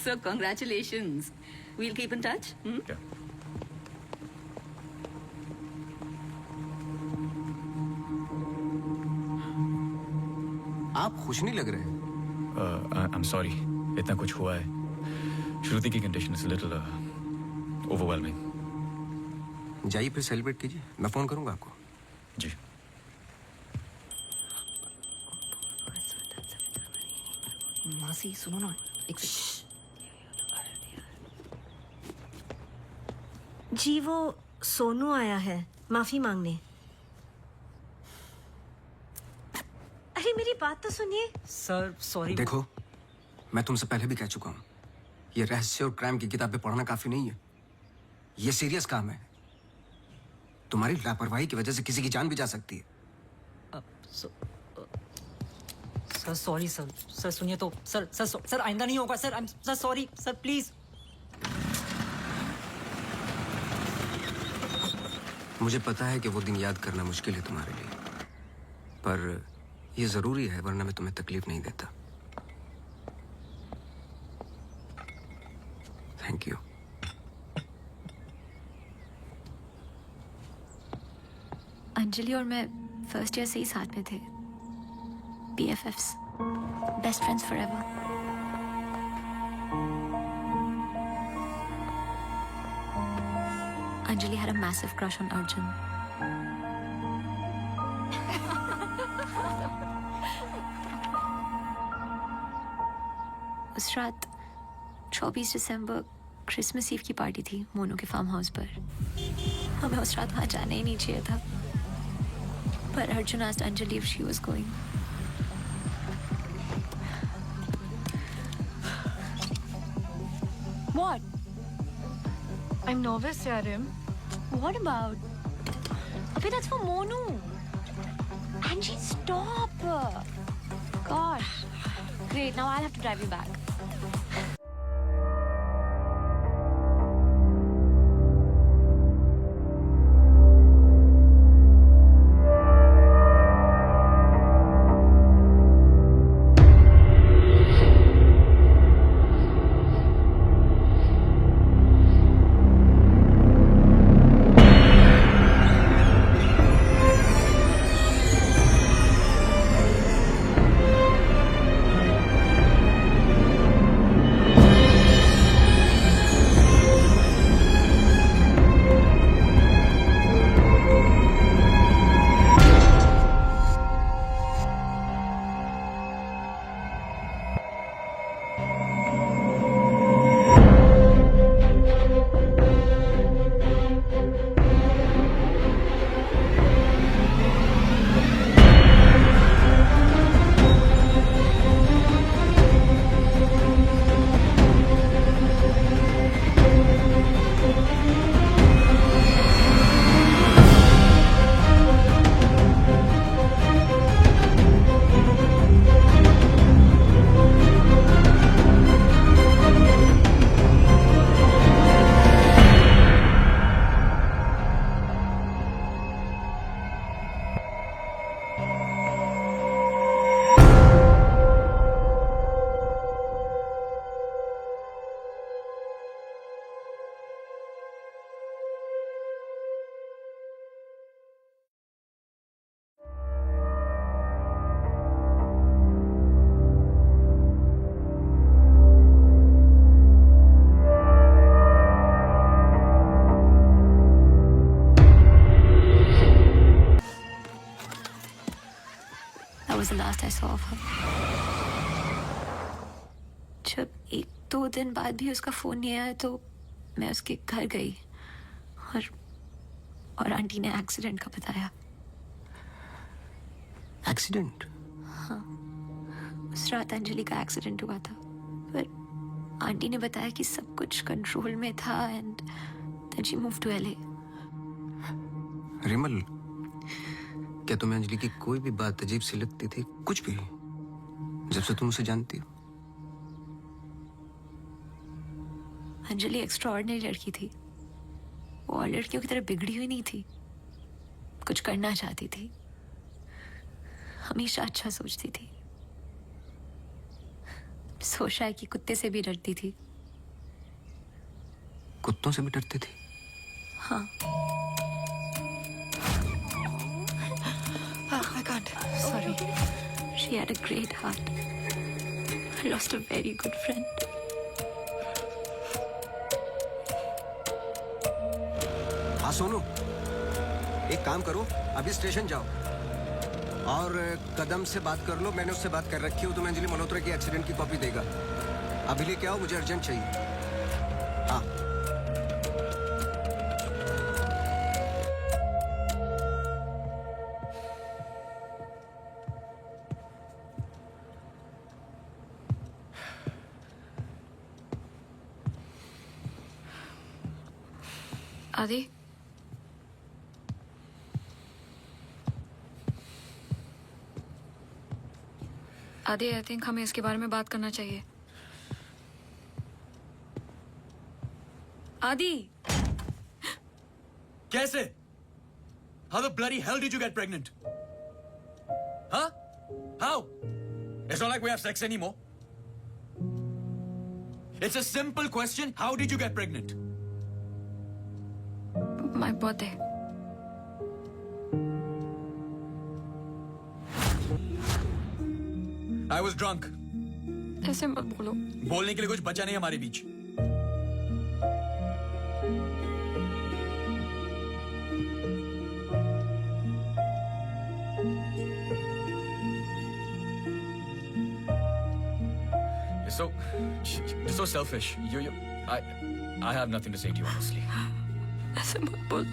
So congratulations. We'll keep in touch. आप खुश नहीं लग रहे। I'm sorry, इतना कुछ हुआ है। श्रुति की कंडीशन इज लिटिल ओवरवेलमिंग। जाइए फिर सेलिब्रेट कीजिए, मैं फोन करूंगा आपको। जी। मासी सुनो ना, एक जी वो सोनू आया है माफी मांगने। अरे मेरी बात तो सुनिए। Sir sorry. देखो, मैं तुमसे पहले भी कह चुका हूं, ये रहस्य और क्राइम की किताबें पढ़ना काफी नहीं है। ये सीरियस काम है। तुम्हारी लापरवाही की वजह से किसी की जान भी जा सकती है। Sir sorry sir. सर सुनिए तो सर आइंदा नहीं होगा sir. Sir sorry sir, please. मुझे पता है कि वो दिन याद करना मुश्किल है तुम्हारे लिए, पर ये जरूरी है, वरना मैं तुम्हें तकलीफ नहीं देता। Thank you. अंजलि और मैं फर्स्ट ईयर से ही साथ में थे। BFFs, best friends forever. Anjali had a massive crush on Arjun. उस रात 24 दिसंबर क्रिसमस ईव की पार्टी थी मोनू के फार्म हाउस पर। हमें उस रात वहां जाना ही नहीं चाहिए था, पर Arjun asked Anjali if she was going. What? I'm nervous, Yarim. What about? Okay, that's for Monu. Angie, stop. Gosh. Great, now I'll have to drive you back. saw her. जब 1-2 दिन बाद भी उसका फोन नहीं आया तो मैं उसके घर गई और आंटी ने एक्सीडेंट का बताया. एक्सीडेंट? हाँ, उस रात अंजलि का एक्सीडेंट हुआ था, पर आंटी ने बताया कि सब कुछ कंट्रोल में था and then she moved to LA. Rimal, क्या तुम्हें अंजलि की कोई भी बात अजीब सी लगती थी? कुछ भी, जब से तुम उसे जानती हो? अंजलि एक्स्ट्राऑर्डिनरी लड़की थी. वो और लड़कियों की तरह बिगड़ी हुई नहीं थी. कुछ करना चाहती थी, हमेशा अच्छा सोचती थी. सोचा है कि कुत्ते से भी डरती थी. कुत्तों से भी डरती थी? हाँ. I can't. Sorry. She had a great heart. I lost a very good friend. हाँ सोनू, एक काम करो, अभी स्टेशन जाओ और कदम से बात कर लो. मैंने उससे बात कर रखी है, तुम्हें अंजलि मल्होत्रा की एक्सीडेंट की कॉपी देगा. अभी लेके आओ, मुझे अर्जेंट चाहिए. हाँ. आदि, आदि, आई थिंक हमें इसके बारे में बात करना चाहिए. आदि, कैसे? How the bloody hell did you get pregnant? Huh? How? It's not like we have sex anymore. It's a simple question. How did you get pregnant? My birthday. I was drunk. ऐसे मत बोलो. बोलने के लिए कुछ बचा नहीं हमारे बीच. You're so selfish. I have nothing to say to you, honestly. ऐसे मत बोल.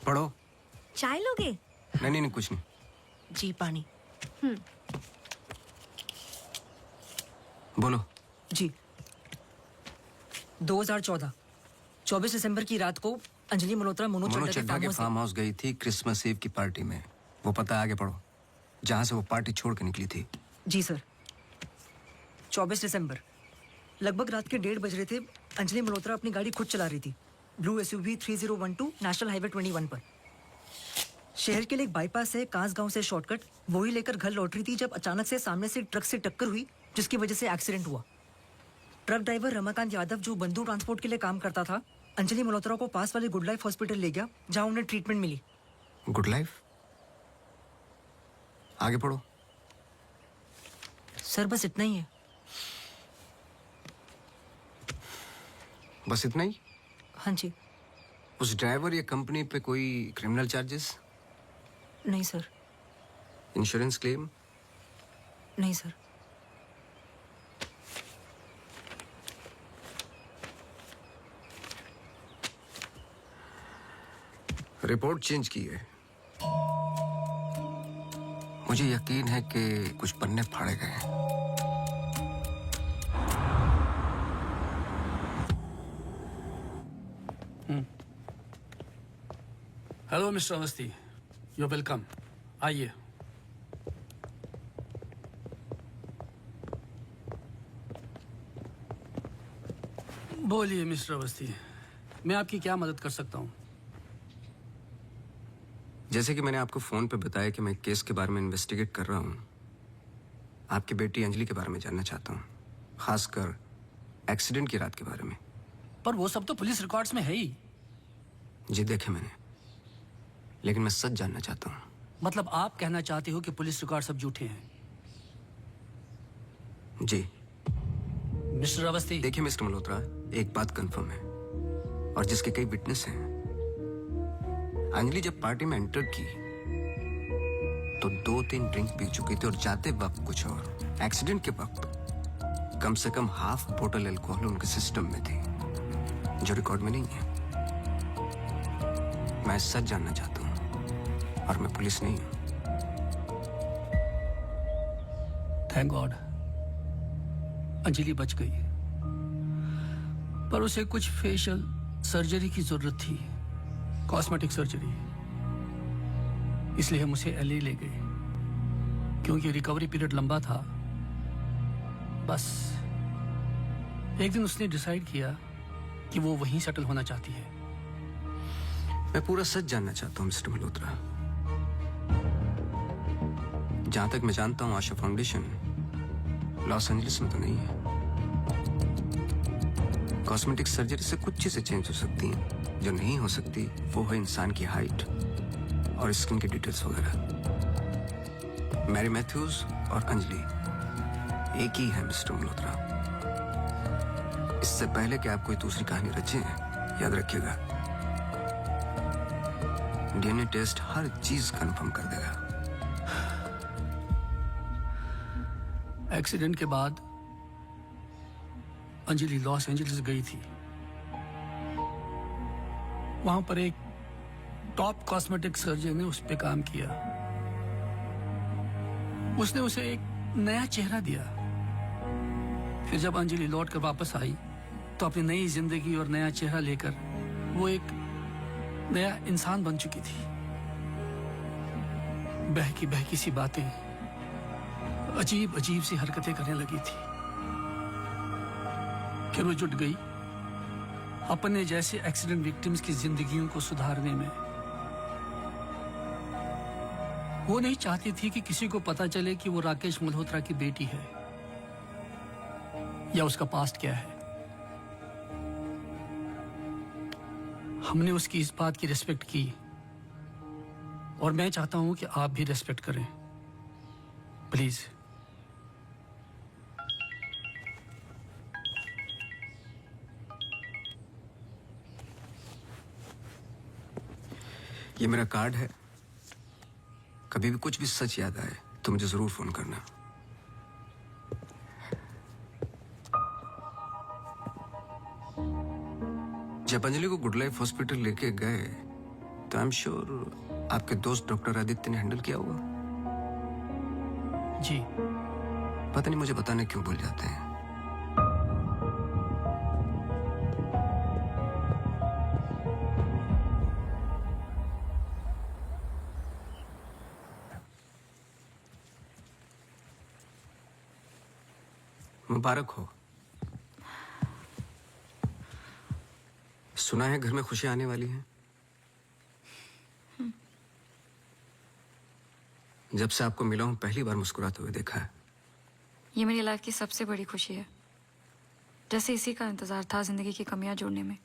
पढ़ो। चाय लोगे? नहीं, कुछ नहीं। जी पानी। बोलो। जी 2014 24 दिसंबर की रात को अंजलि मल्होत्रा मोनू चड्ढा के फार्म हाउस गई थी क्रिसमस ईव की पार्टी में। वो पता आगे पढ़ो, जहां से वो पार्टी छोड़ के निकली थी। जी सर। 24 दिसंबर लगभग रात के 1:30 बज रहे थे। अंजलि मल्होत्रा अपनी गाड़ी खुद चला रही थी, ब्लू SUV 3012 नेशनल हाईवे 21 पर। शहर के लिए एक बाईपास है कांस गांव से शॉर्टकट, वही लेकर घर लौट रही थी जब अचानक से सामने से ट्रक से टक्कर हुई, जिसकी वजह से एक्सीडेंट हुआ। ट्रक ड्राइवर रमाकांत यादव, जो बंधु ट्रांसपोर्ट के लिए काम करता था, अंजलि मल्होत्रा को पास वाले गुड लाइफ हॉस्पिटल ले गया, जहां उन्हें ट्रीटमेंट मिली। Good life? आगे पढ़ो। सर बस इतना ही है। बस इतना ही? हाँ जी। उस ड्राइवर या कंपनी पे कोई क्रिमिनल चार्जेस? नहीं सर। Insurance claim? नहीं सर। रिपोर्ट चेंज की है। मुझे यकीन है कि कुछ पन्ने फाड़े गए हैं। Hello mister Awasthi, you welcome. आइए। बोलिए मिस्टर अवस्थी, मैं आपकी क्या मदद कर सकता हूँ? जैसे कि मैंने आपको फोन पे बताया कि मैं एक केस के बारे में इन्वेस्टिगेट कर रहा हूँ। आपकी बेटी अंजलि के बारे में जानना चाहता हूँ, खासकर एक्सीडेंट की रात के बारे में। पर वो सब तो पुलिस रिकॉर्ड्स में है ही। जी देखे मैंने, लेकिन मैं सच जानना चाहता हूँ। मतलब आप कहना चाहते हो कि पुलिस रिकॉर्ड सब झूठे हैं? जी। मिस्टर अवस्थी। देखिए मिस्टर मल्होत्रा, एक बात कंफर्म है और जिसके कई विटनेस हैं। अंजलि जब पार्टी में एंटर की तो 2-3 ड्रिंक पी चुकी थी और जाते वक्त कुछ और। एक्सीडेंट के वक्त कम से कम हाफ बोतल अल्कोहल उनके सिस्टम में थी, जो रिकॉर्ड में नहीं है। मैं सच जानना चाहता हूं और मैं पुलिस नहीं हूं। थैंक गॉड अंजलि बच गई, पर उसे कुछ फेशियल सर्जरी की जरूरत थी, कॉस्मेटिक सर्जरी। इसलिए हम उसे LA ले गए, क्योंकि रिकवरी पीरियड लंबा था। बस एक दिन उसने डिसाइड किया कि वो वहीं सेटल होना चाहती है। मैं पूरा सच जानना चाहता हूं मिस्टर मल्होत्रा। जहां तक मैं जानता हूं, आशा फाउंडेशन लॉस एंजलिस में तो नहीं है। कॉस्मेटिक सर्जरी से कुछ चीजें चेंज हो सकती हैं, जो नहीं हो सकती वो है इंसान की हाइट और स्किन की डिटेल्स वगैरह। मैरी मैथ्यूज और अंजलि एक ही है मिस्टर मल्होत्रा। इससे पहले कि आप कोई दूसरी कहानी रचें, याद रखिएगा, DNA टेस्ट हर चीज कंफर्म कर देगा। एक्सीडेंट के बाद अंजलि लॉस एंजलिस गई थी। वहां पर एक टॉप कॉस्मेटिक सर्जन ने उस पे काम किया। उसने उसे एक नया चेहरा दिया। फिर जब अंजलि लौट कर वापस आई तो अपनी नई जिंदगी और नया चेहरा लेकर वो एक नया इंसान बन चुकी थी। बहकी बहकी सी बातें, अजीब अजीब सी हरकतें करने लगी थी। फिर वो जुट गई अपने जैसे एक्सीडेंट विक्टिम्स की जिंदगियों को सुधारने में। वो नहीं चाहती थी कि किसी को पता चले कि वो राकेश मल्होत्रा की बेटी है या उसका पास्ट क्या है। हमने उसकी इस बात की रिस्पेक्ट की और मैं चाहता हूं कि आप भी रिस्पेक्ट करें, प्लीज। ये मेरा कार्ड है। कभी भी कुछ भी सच याद आए तो मुझे जरूर फोन करना। जब अंजलि को गुड लाइफ हॉस्पिटल लेके गए तो आई एम श्योर आपके दोस्त डॉक्टर आदित्य ने हैंडल किया होगा। जी। पता नहीं मुझे बताने क्यों भूल जाते हैं। मुबारक हो। सुना है घर में खुशियां आने वाली हैं। जब से आपको मिला हूं पहली बार मुस्कुराते हुए देखा है। ये मेरी लाइफ की सबसे बड़ी खुशी है। जैसे इसी का इंतजार था जिंदगी की कमियां जोड़ने में।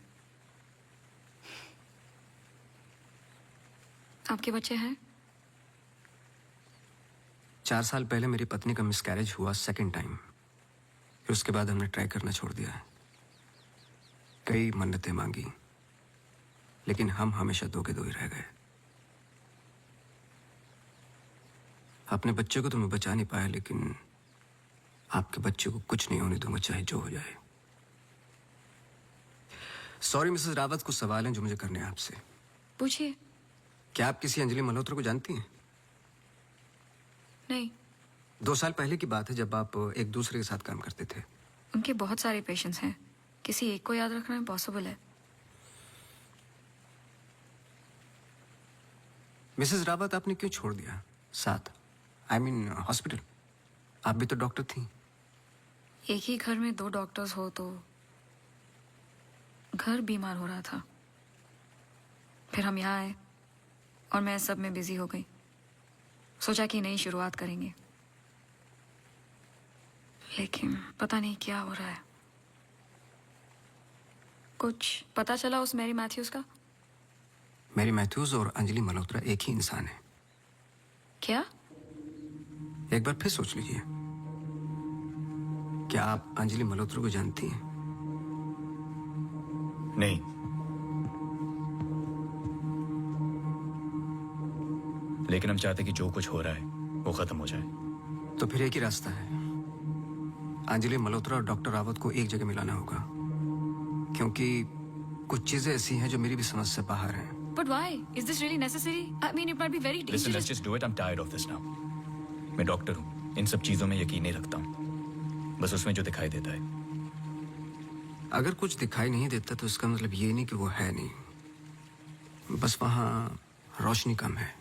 आपके बच्चे हैं? 4 साल पहले मेरी पत्नी का मिसकैरेज हुआ सेकंड टाइम। फिर उसके बाद हमने ट्राई करना छोड़ दिया है। कई मन्नतें मांगी, लेकिन हम हमेशा दो के दो ही रह गए। अपने बच्चे को तो मैं बचा नहीं पाया, लेकिन आपके बच्चे को कुछ नहीं होने दूंगा, चाहे जो हो जाए। सॉरी मिसेस रावत, कुछ सवाल हैं जो मुझे करने हैं आपसे। पूछिए। क्या आप किसी अंजलि मल्होत्रा को जानती हैं? नहीं। 2 साल पहले की बात है जब आप एक दूसरे के साथ काम करते थे। उनके बहुत सारे पेशेंट्स हैं, किसी एक को याद रखना इम्पॉसिबल है। मिसेस रावत, आपने क्यों छोड़ दिया साथ? I mean hospital. आप भी तो डॉक्टर थी। एक ही घर में 2 डॉक्टर्स हो तो घर बीमार हो रहा था। फिर हम यहाँ आए और मैं सब में बिजी हो गई। सोचा कि नई शुरुआत करेंगे, लेकिन पता नहीं क्या हो रहा है। कुछ पता चला उस मैरी मैथ्यूज का? मैरी मैथ्यूज और अंजलि मल्होत्रा एक ही इंसान है। क्या? एक बार फिर सोच लीजिए। क्या आप अंजलि मल्होत्रा को जानती हैं? नहीं। लेकिन हम चाहते कि जो कुछ हो रहा है वो खत्म हो जाए। तो फिर एक ही रास्ता है। अंजलि मल्होत्रा और डॉक्टर रावत को एक जगह मिलाना होगा, क्योंकि कुछ चीजें ऐसी हैं जो मेरी भी समझ से बाहर हैं। But why? Is this really necessary? I mean, it might be very dangerous. Listen, let's just do it. I'm tired of this now. मैं डॉक्टर हूँ, इन सब चीजों में यकीन नहीं रखता हूँ, बस उसमें जो दिखाई देता है। अगर कुछ दिखाई नहीं देता तो इसका मतलब ये नहीं कि वो है नहीं, बस वहां रोशनी कम है।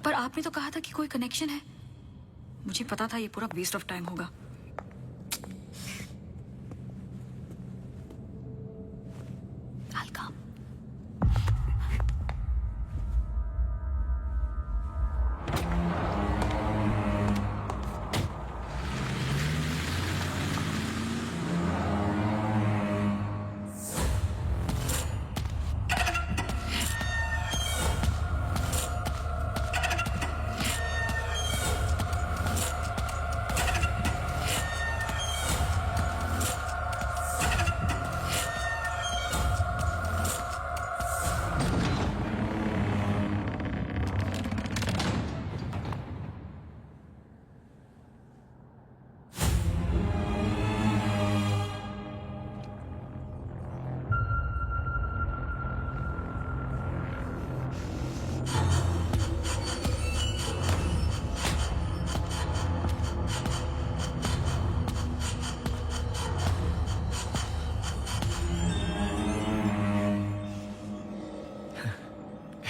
पर आपने तो कहा था कि कोई कनेक्शन है। मुझे पता था ये पूरा वेस्ट ऑफ टाइम होगा। I'll come.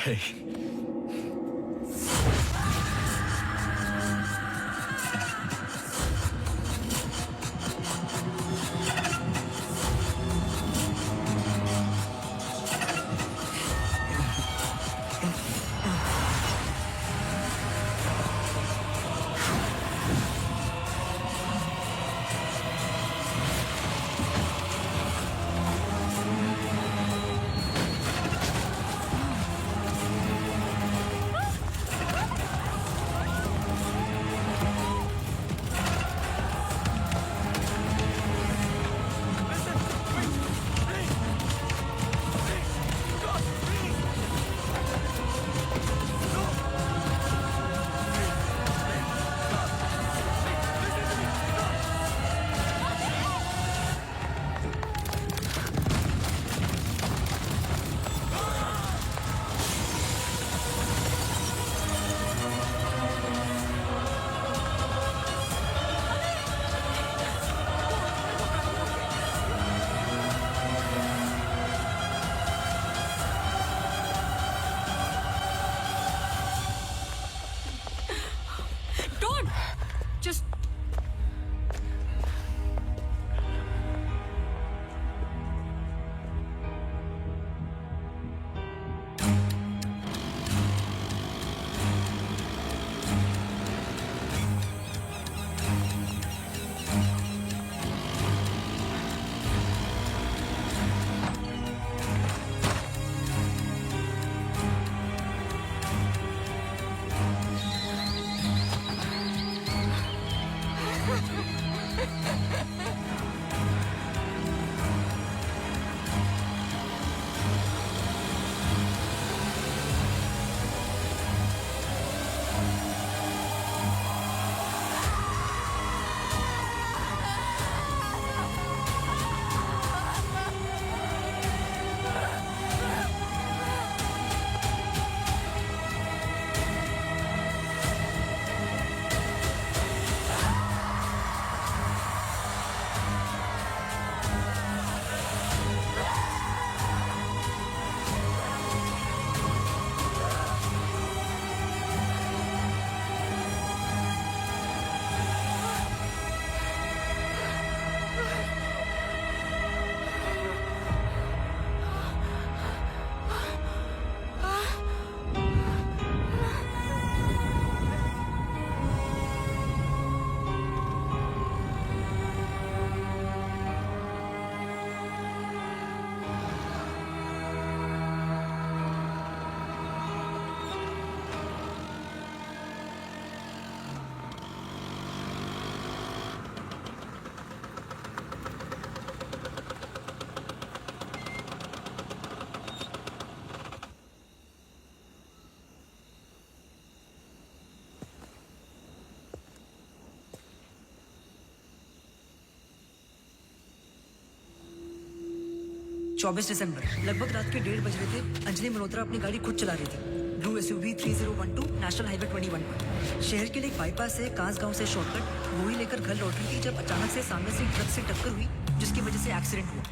Hey. Just दिसंबर लगभग रात के 1:30 बज रहे थे। अंजलि मल्होत्रा अपनी गाड़ी खुद चला रही थी। ब्लू SUV 3012 नेशनल हाईवे 21 पर। शहर के लिए एक बाईपास से कांस गांव से शॉर्टकट वो ही लेकर घर लौट रही थी जब अचानक से सामने से ट्रक से टक्कर हुई, जिसकी वजह से एक्सीडेंट हुआ।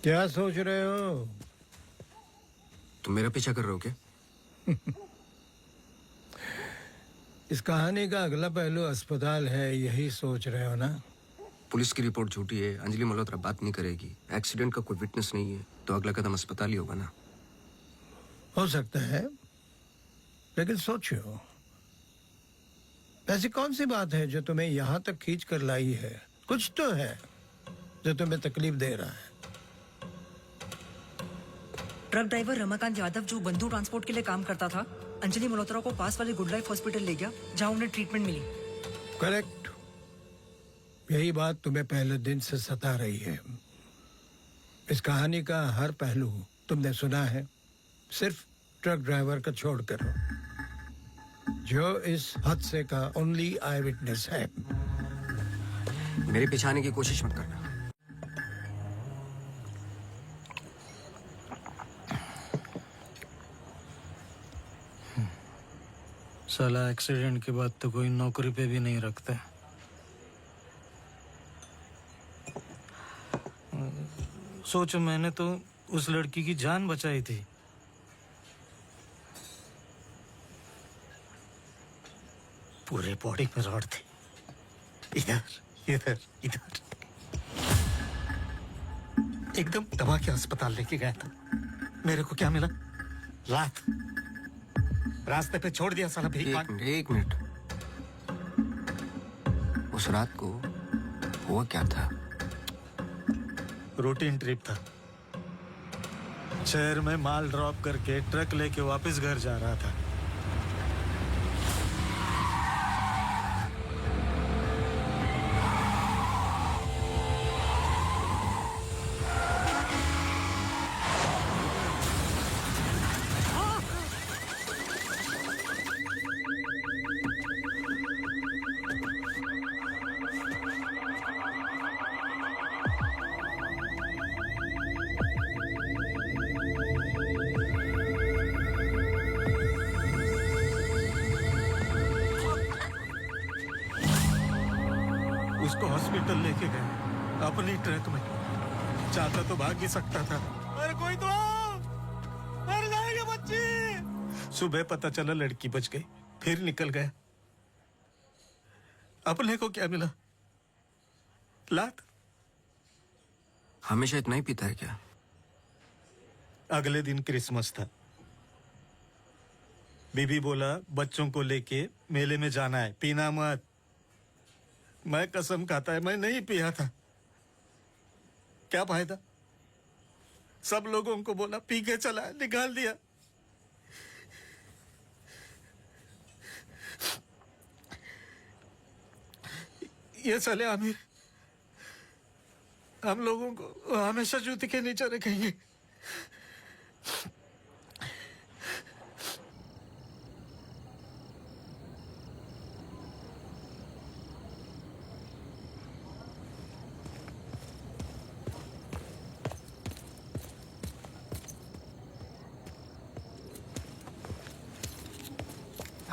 क्या सोच रहे हो? तुम मेरा पीछा कर रहे हो क्या? इस कहानी का अगला पहलू अस्पताल है, यही सोच रहे हो ना? पुलिस की रिपोर्ट झूठी है, अंजलि मल्होत्रा बात नहीं करेगी, एक्सीडेंट का कोई विटनेस नहीं है, तो अगला कदम अस्पताल ही होगा ना। हो सकता है, लेकिन सोचो, ऐसी कौन सी बात है जो तुम्हें यहां तक खींच कर लाई है? कुछ तो है जो तुम्हें तकलीफ दे रहा है। ट्रक ड्राइवर रमाकांत यादव जो बंधु ट्रांसपोर्ट के लिए काम करता था, अंजलि मल्होत्रा को पास वाले गुड लाइफ हॉस्पिटल ले गया जहां उन्हें ट्रीटमेंट मिली। करेक्ट। यही बात तुम्हें पहले दिन से सता रही है। इस कहानी का हर पहलू तुमने सुना है, सिर्फ ट्रक ड्राइवर का छोड़कर, जो इस हादसे का ओनली आई विटनेस है। मेरे पीछे आने की कोशिश मत करना। साला एक्सीडेंट के बाद तो कोई नौकरी पे भी नहीं रखता। सोचो, मैंने तो उस लड़की की जान बचाई थी। पूरे बॉडी में रॉड थे, इधर इधर इधर। एकदम दबा के अस्पताल लेके गया था। मेरे को क्या मिला? लात। रास्ते पे छोड़ दिया साला भीख मांग। एक मिनट। उस रात को हुआ क्या था? रूटीन ट्रिप था। शहर में माल ड्रॉप करके ट्रक लेके वापस घर जा रहा था। उसको हॉस्पिटल लेके गए अपनी ट्रक में। चाहता तो भाग भी सकता था। अरे कोई तो आओ! मर जाएगी बच्ची। सुबह पता चला लड़की बच गई, फिर निकल गया। अपने को क्या मिला? लात। हमेशा इतना ही पीता है क्या? अगले दिन क्रिसमस था। बीबी बोला बच्चों को लेके मेले में जाना है, पीना मत। मैं कसम खाता है मैं नहीं पिया था। क्या फायदा? सब लोगों को बोला पी के चला, निकाल दिया। ये चले आमिर, हम लोगों को हमेशा जूती के नीचे रखेंगे।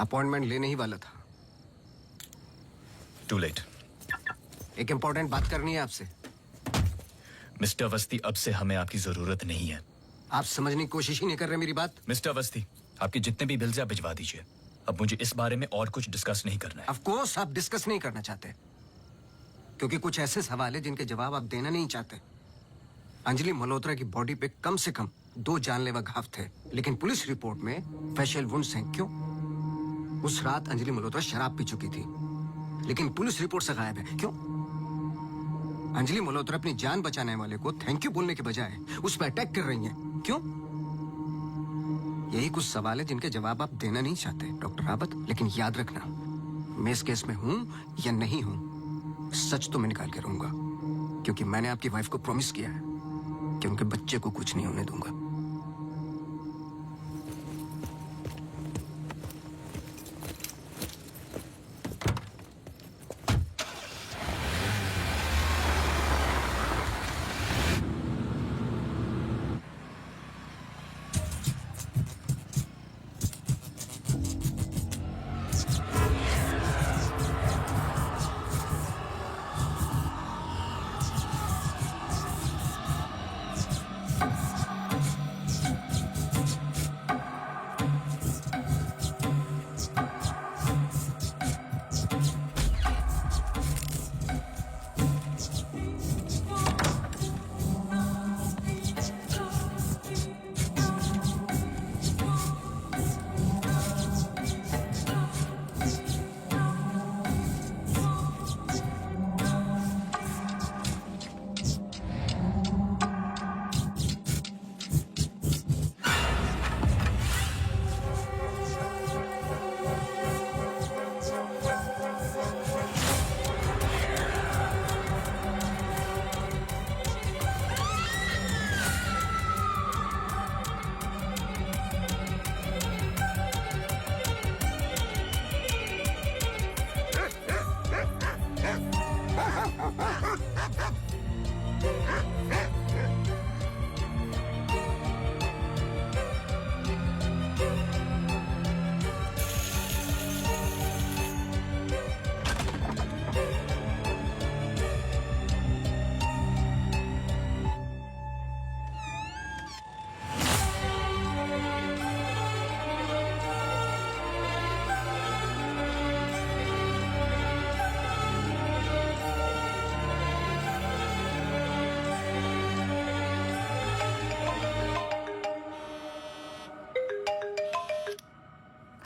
अपॉइंटमेंट लेने ही वाला था। To late. एक इंपॉर्टेंट बात करनी है आपसे। मिस्टर अवस्थी, अब से हमें आपकी जरूरत नहीं है। आप समझने की कोशिश ही नहीं कर रहे मेरी बात। मिस्टर अवस्थी, आपके जितने भी बिल्स आप भिजवा दीजिए। अब मुझे इस बारे में और कुछ डिस्कस नहीं करना है। ऑफ कोर्स आप डिस्कस नहीं करना चाहते, क्योंकि कुछ ऐसे सवाल है जिनके जवाब आप देना नहीं चाहते। अंजलि मल्होत्रा की बॉडी पे कम से कम 2 जानलेवा घाव थे, लेकिन पुलिस रिपोर्ट में फेशियल वुंड्स हैं। क्यों? उस रात अंजलि मल्होत्रा शराब पी चुकी थी, लेकिन पुलिस रिपोर्ट से गायब है। क्यों? अंजलि मल्होत्रा अपनी जान बचाने वाले को थैंक यू बोलने के बजाय उस पर अटैक कर रही हैं। क्यों? यही कुछ सवाल है जिनके जवाब आप देना नहीं चाहते डॉक्टर रावत। लेकिन याद रखना, मैं इस केस में हूं या नहीं हूं, सच तो मैं निकाल के रहूंगा, क्योंकि मैंने आपकी वाइफ को प्रॉमिस किया है कि उनके बच्चे को कुछ नहीं होने दूंगा।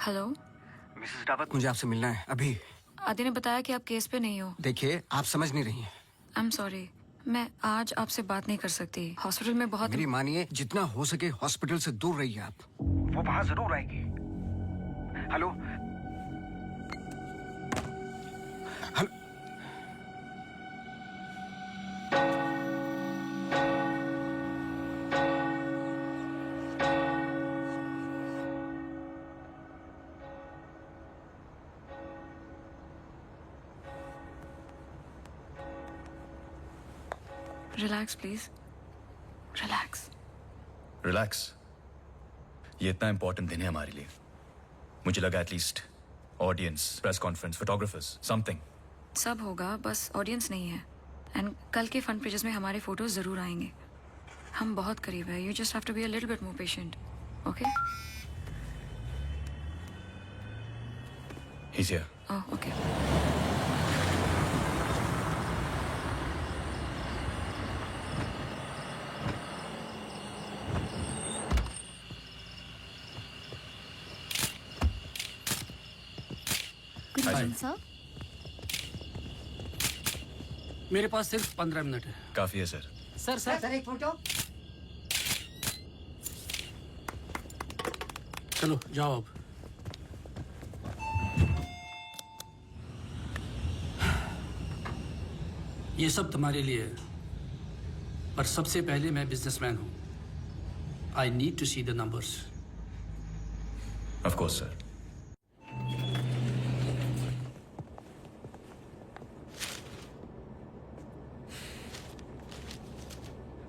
हेलो, मिसेस रावत, मुझे आपसे मिलना है अभी। आदि ने बताया कि आप केस पे नहीं हो। देखिए, आप समझ नहीं रही हैं। आई एम सॉरी, मैं आज आपसे बात नहीं कर सकती। हॉस्पिटल में बहुत मेरी मानिए, जितना हो सके हॉस्पिटल से दूर रहिए आप। वो वहां जरूर आएगी। Hello, hello. Relax please, relax. Relax? ये इतना इंपॉर्टेंट दिन है हमारे लिए। मुझे लगा at least audience, press conference, photographers, something. सब होगा, बस ऑडियंस नहीं है। एंड कल के फ्रंट पेजेस में हमारे फोटोज जरूर आएंगे। हम बहुत करीब है। You just have to be a little bit more patient, okay? He's here. Oh, okay. Good evening sir. मेरे पास सिर्फ 15 मिनट है। काफी है सर। सर एक फोटो। चलो जाओ अब। ये सब तुम्हारे लिए है, पर सबसे पहले मैं बिजनेसमैन हूं। I need to see the numbers. Of course sir.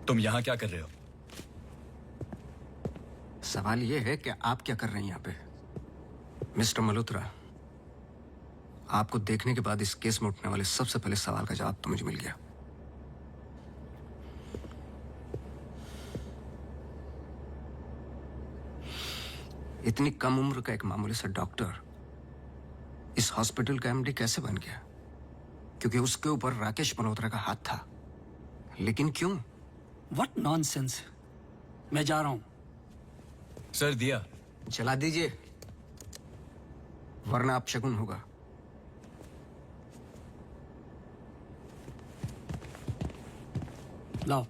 तुम यहां क्या कर रहे हो? सवाल ये है कि आप क्या कर रहे हैं यहाँ पे। मिस्टर मल्होत्रा, आपको देखने के बाद इस केस में उठने वाले सबसे पहले सवाल का जवाब तो मुझे मिल गया। इतनी कम उम्र का एक मामूली सा डॉक्टर इस हॉस्पिटल का एमडी कैसे बन गया? क्योंकि उसके ऊपर राकेश मल्होत्रा का हाथ था। लेकिन क्यों? What nonsense. मैं जा रहा हूं। सर दिया चला दीजिए, वरना आप शगुन होगा। लाओ।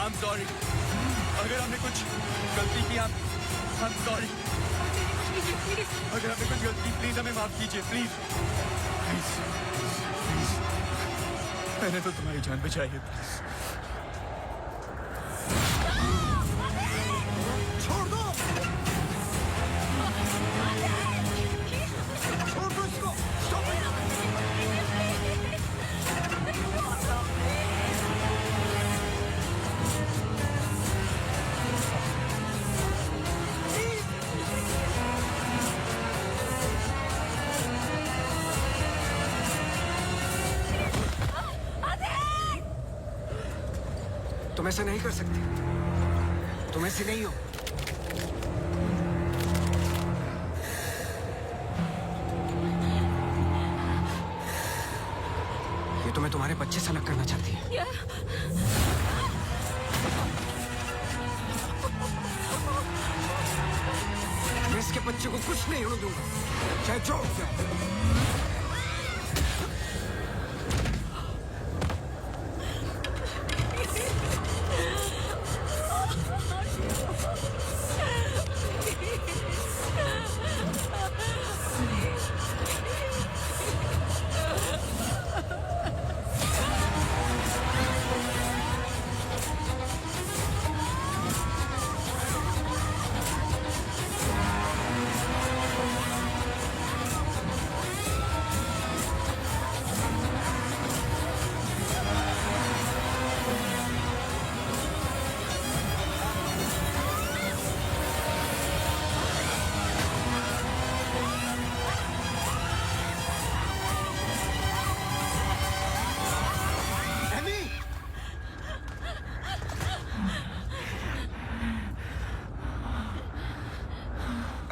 I'm sorry. अगर हमने कुछ गलती की, I'm sorry. अगर हमने कुछ गलती की, प्लीज हमें माफ कीजिए, प्लीज. प्लीज. मैंने तो तुम्हारी जान बचाई है. छोड़ दो, छोड़ दो इसको. तुम ऐसा नहीं कर सकते, तुम ऐसे नहीं हो. ये तुम्हें तुम्हारे बच्चे से अलग करना चाहती है. मैं इसके बच्चे को कुछ नहीं होने दूंगा, चाहे जो हो जाए.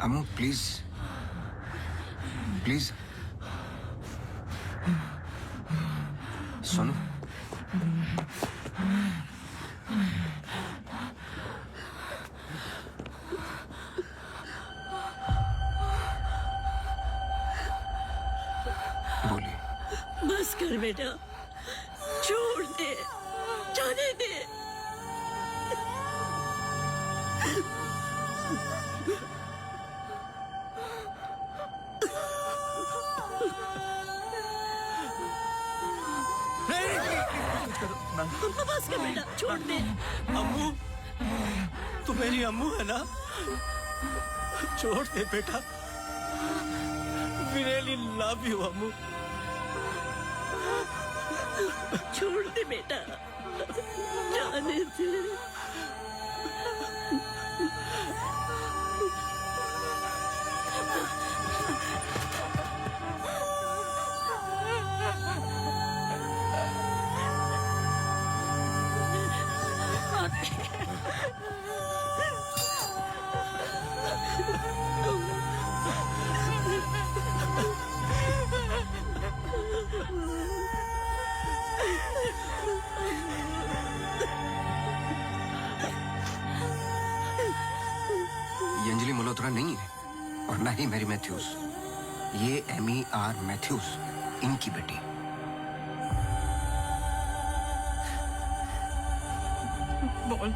अम्मू प्लीज, प्लीज सुनो. बोलिए. बस कर बेटा, छोड़ दे, जाने दे. बस कर बेटा, छोड़ दे. अम्मू, तू मेरी अम्मू है ना? छोड़ दे बेटा. We really love you, अम्मू. छोड़ दे बेटा, जाने दे. ये अंजलि मल्होत्रा नहीं है और ना ही मैरी मैथ्यूज. ये एमी आर मैथ्यूज, इनकी बेटी. बोल,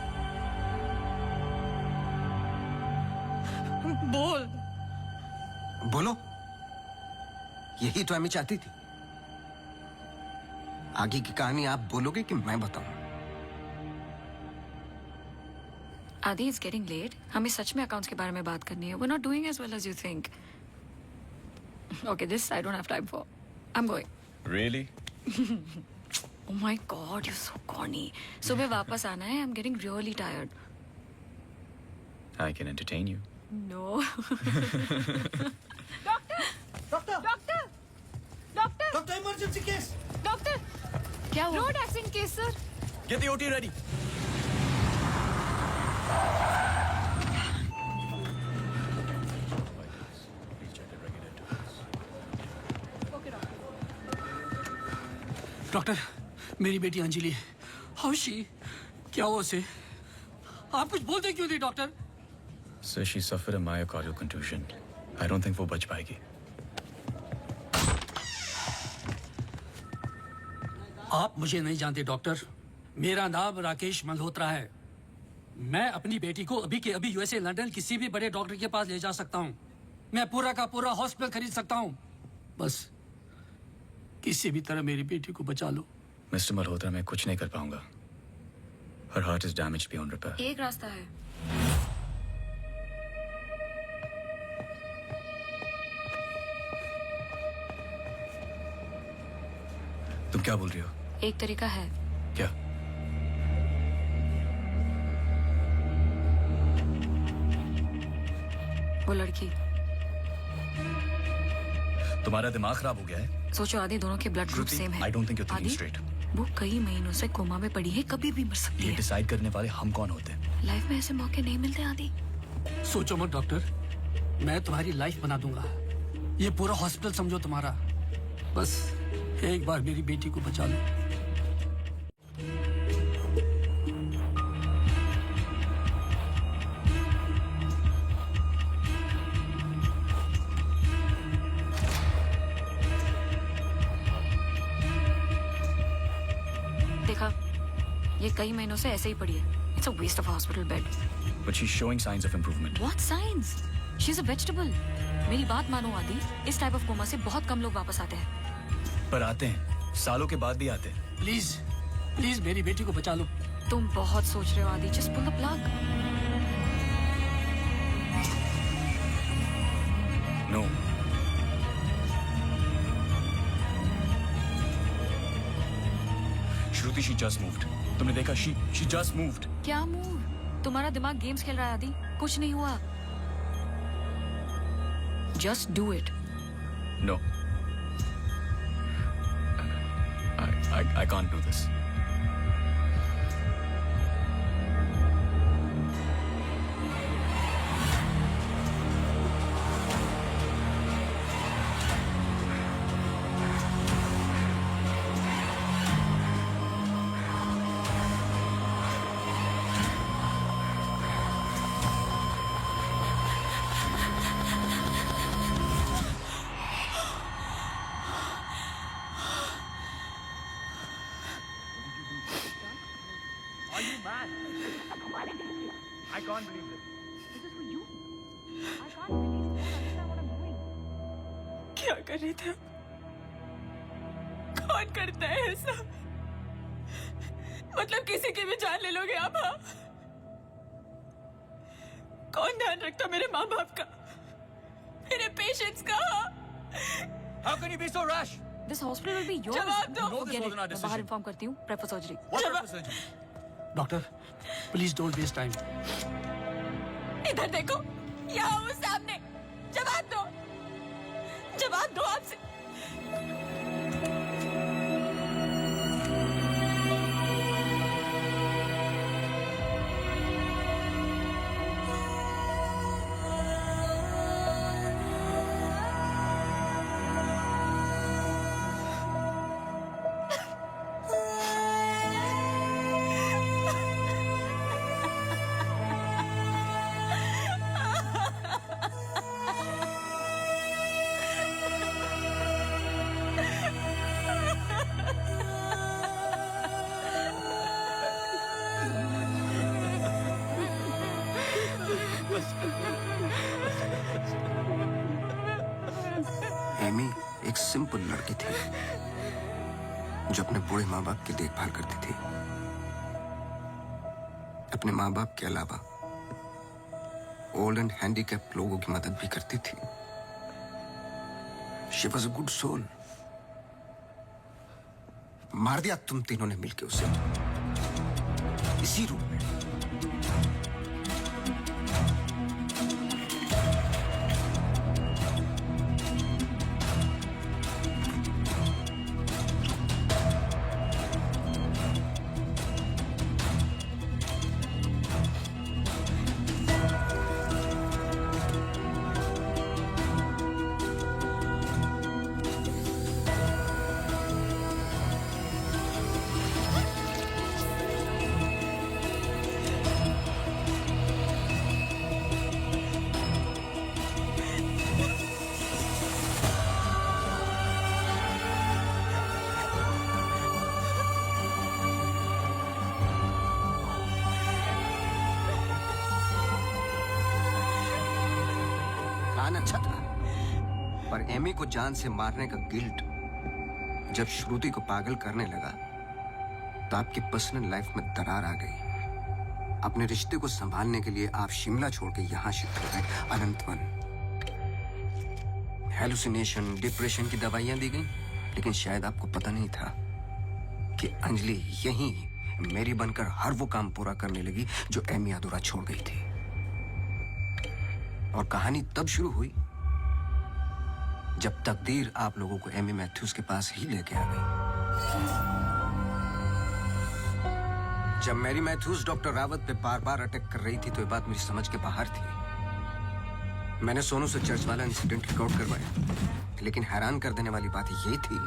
बोल. बोलो. यही तो एमी चाहती थी. आगे की कहानी आप बोलोगे कि मैं बताऊं? आदि, इट्स गेटिंग लेट. हमें सच में अकाउंट्स के बारे में बात करनी है. We are not doing as well as you think. Okay, this I don't have time for. I am going. Really? Oh my God, you're so corny. सुबह वापस आना है. I'm getting really tired. I can entertain you. No. Doctor, emergency case. Doctor, क्या हुआ? Road accident case sir. Get the OT ready. Doctor, मेरी बेटी अंजलि, हाउ शी? क्या हुआ उसे? आप कुछ बोलते क्यों नहीं doctor? Sir, she suffered a myocardial contusion. I don't think वो बच पाएगी. आप मुझे नहीं जानते डॉक्टर. मेरा नाम राकेश मल्होत्रा है। मैं अपनी बेटी को अभी के अभी यूएसए लंदन किसी भी बड़े डॉक्टर के पास ले जा सकता हूँ। मैं पूरा का पूरा हॉस्पिटल खरीद सकता हूँ। बस किसी भी तरह मेरी बेटी को बचा लो। मिस्टर मल्होत्रा, मैं कुछ नहीं कर पाऊंगा। Her heart is damaged beyond repair. एक रास्ता है। तुम क्या बोल रही हो? एक तरीका है। क्या? वो लड़की। तुम्हारा दिमाग खराब हो गया है? सोचो आदि दोनों के ब्लड ग्रुप सेम है। I don't think you're thinking आदि, straight. वो कई महीनों से कोमा में पड़ी है, कभी भी मर सकती ये है। डिसाइड करने वाले हम कौन होते हैं? लाइफ में ऐसे मौके नहीं मिलते आदि। सोचो मत डॉक्टर, मैं तुम्हारी लाइफ बना दूंगा। ये पूरा हॉस्पिटल समझो तुम्हारा। बस एक बार मेरी बेटी को बचा लो। देखा, ये कई महीनों से ऐसे ही पड़ी है। It's a waste of hospital bed. But she's showing signs of improvement. What signs? She's a vegetable. मेरी बात मानो आदि, इस टाइप ऑफ कोमा से बहुत कम लोग वापस आते हैं। पर आते हैं, सालों के बाद भी आते हैं। प्लीज प्लीज मेरी बेटी को बचा लो। तुम बहुत सोच रहे हो Adi, just pull the plug. No. Shruti, she just moved. तुमने देखा? She just moved. क्या मूव? तुम्हारा दिमाग गेम्स खेल रहा है आदि, कुछ नहीं हुआ। Just do it. No. I can't do this. Are you mad? I can't believe this. This is for you. I can't believe you don't understand what I'm doing. क्या कर रहे थे? कौन करता है ऐसा? मतलब किसी की भी जान ले लोगे आप? हाँ? कौन ध्यान रखता मेरे माँ बाप का, मेरे पेशेंट्स का? How can you be so rash? This hospital will be yours. जवाब दो। No, this Get it. wasn't our मैं बाहर decision. इन्फॉर्म करती हूँ। Prefer surgery. What type of surgery? Doctor please don't waste time. इधर देखो, यहाँ वो सामने। जवाब दो, जवाब दो आपसे। एमी एक सिंपल लड़की थी जो अपने बूढ़े माँ बाप की देखभाल करती थी। अपने माँ बाप के अलावा ओल्ड एंड हैंडीकैप लोगों की मदद भी करती थी। She was a good soul. मार दिया तुम तीनों ने मिलके उसे इसी रूम में। प्लान अच्छा था, पर एमी को जान से मारने का गिल्ट जब श्रुति को पागल करने लगा तो आपकी पर्सनल लाइफ में दरार आ गई। अपने रिश्ते को संभालने के लिए आप शिमला छोड़ के यहां शिफ्ट हो गए, अनंतवन। हेलुसिनेशन, डिप्रेशन की दवाइयां दी गई, लेकिन शायद आपको पता नहीं था कि अंजलि यहीं मेरी बनकर हर वो काम पूरा करने लगी जो एमी अधूरा छोड़ गई थी। और कहानी तब शुरू हुई जब तकदीर आप लोगों को एमी मैथ्यूज के पास ही लेके आ गई। जब मैरी मैथ्यूज डॉक्टर रावत पे बार बार अटैक कर रही थी तो ये बात मेरी समझ के बाहर थी। मैंने सोनू से चर्च वाला इंसिडेंट रिकॉर्ड करवाया, लेकिन हैरान कर देने वाली बात ये थी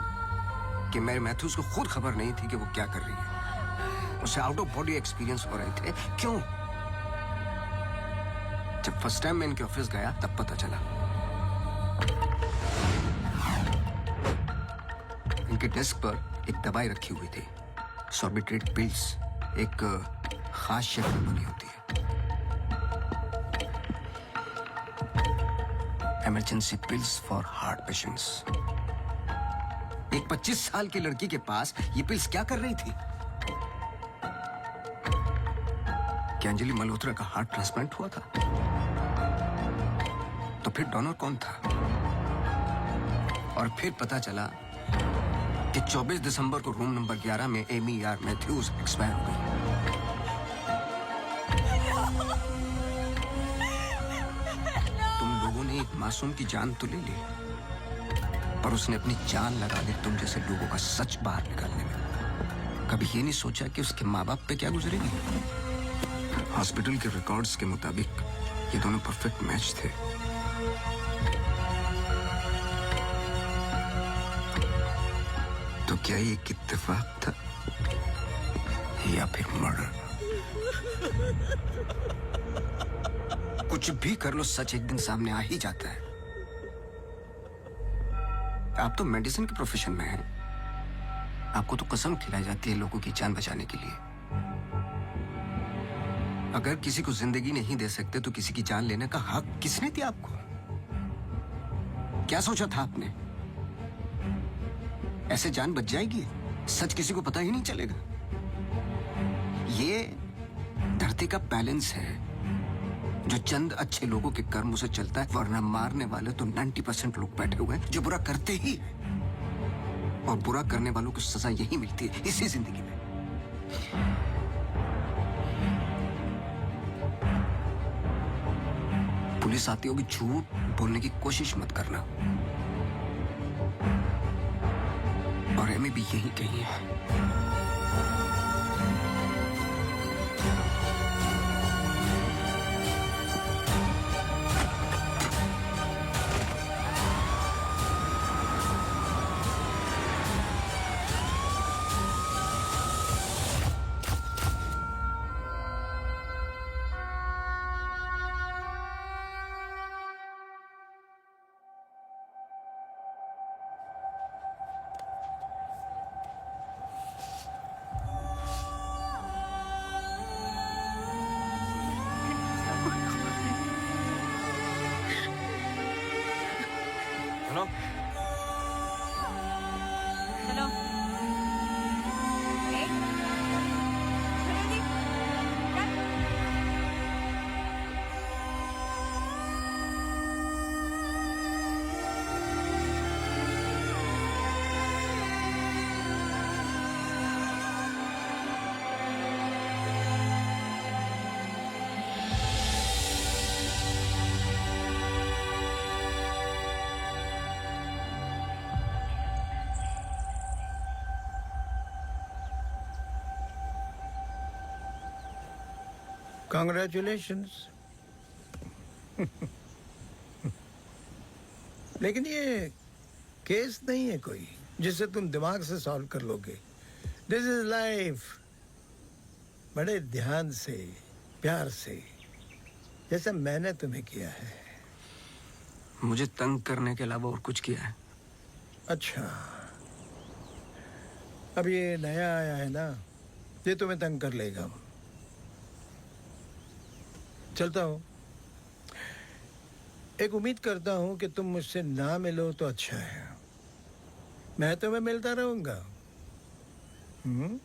कि मैरी मैथ्यूज को खुद खबर नहीं थी कि वो क्या कर रही है। उसे आउट ऑफ बॉडी एक्सपीरियंस हो रहे थे। क्यों? जब फर्स्ट टाइम मैं इनके ऑफिस गया तब पता चला। इनके डेस्क पर एक दवाई रखी हुई थी, सॉर्बिट्रेट पिल्स, एक खास शेप में बनी होती है। Emergency pills for heart patients. एक 25 साल की लड़की के पास ये पिल्स क्या कर रही थी? क्या अंजलि मल्होत्रा का हार्ट ट्रांसप्लांट हुआ था? तो फिर डोनर कौन था? और फिर पता चला कि 24 दिसंबर को रूम नंबर 11 में एमी आर मैथ्यूज एक्सपायर हो गई। तुम लोगों ने एक मासूम की जान तो ले ली, पर उसने अपनी जान लगा दी तुम जैसे लोगों का सच बाहर निकालने में। कभी ये नहीं सोचा कि उसके माँ बाप पे क्या गुजरेगी? हॉस्पिटल के रिकॉर्ड्स के मुताबिक ये दोनों परफेक्ट मैच थे। तो क्या ये एक इत्तेफाक था या फिर मर्डर? कुछ भी कर लो, सच एक दिन सामने आ ही जाता है। आप तो मेडिसिन के प्रोफेशन में हैं। आपको तो कसम खिलाई जाती है लोगों की जान बचाने के लिए। अगर किसी को जिंदगी नहीं दे सकते तो किसी की जान लेने का हक किसने दिया आपको? क्या सोचा था आपने? ऐसे जान बच जाएगी? सच किसी को पता ही नहीं चलेगा। ये धरती का बैलेंस है जो चंद अच्छे लोगों के कर्मों से चलता है, वरना मारने वाले तो 90% लोग बैठे हुए हैं जो बुरा करते ही हैं। और बुरा करने वालों को सजा यही मिलती है, इसी जिंदगी में। पुलिस आती होगी, झूठ बोलने की कोशिश मत करना। और एमी भी यही कही है। Hello hello. Congratulations. लेकिन ये केस नहीं है कोई जिसे तुम दिमाग से सॉल्व कर लोगे। This is life. बड़े ध्यान से, प्यार से, जैसा मैंने तुम्हें किया है। मुझे तंग करने के अलावा और कुछ किया है? अच्छा, अब ये नया आया है ना, ये तुम्हें तंग कर लेगा। चलता हूं। एक उम्मीद करता हूं कि तुम मुझसे ना मिलो तो अच्छा है। मैं तुम्हें मिलता रहूंगा। हम्म?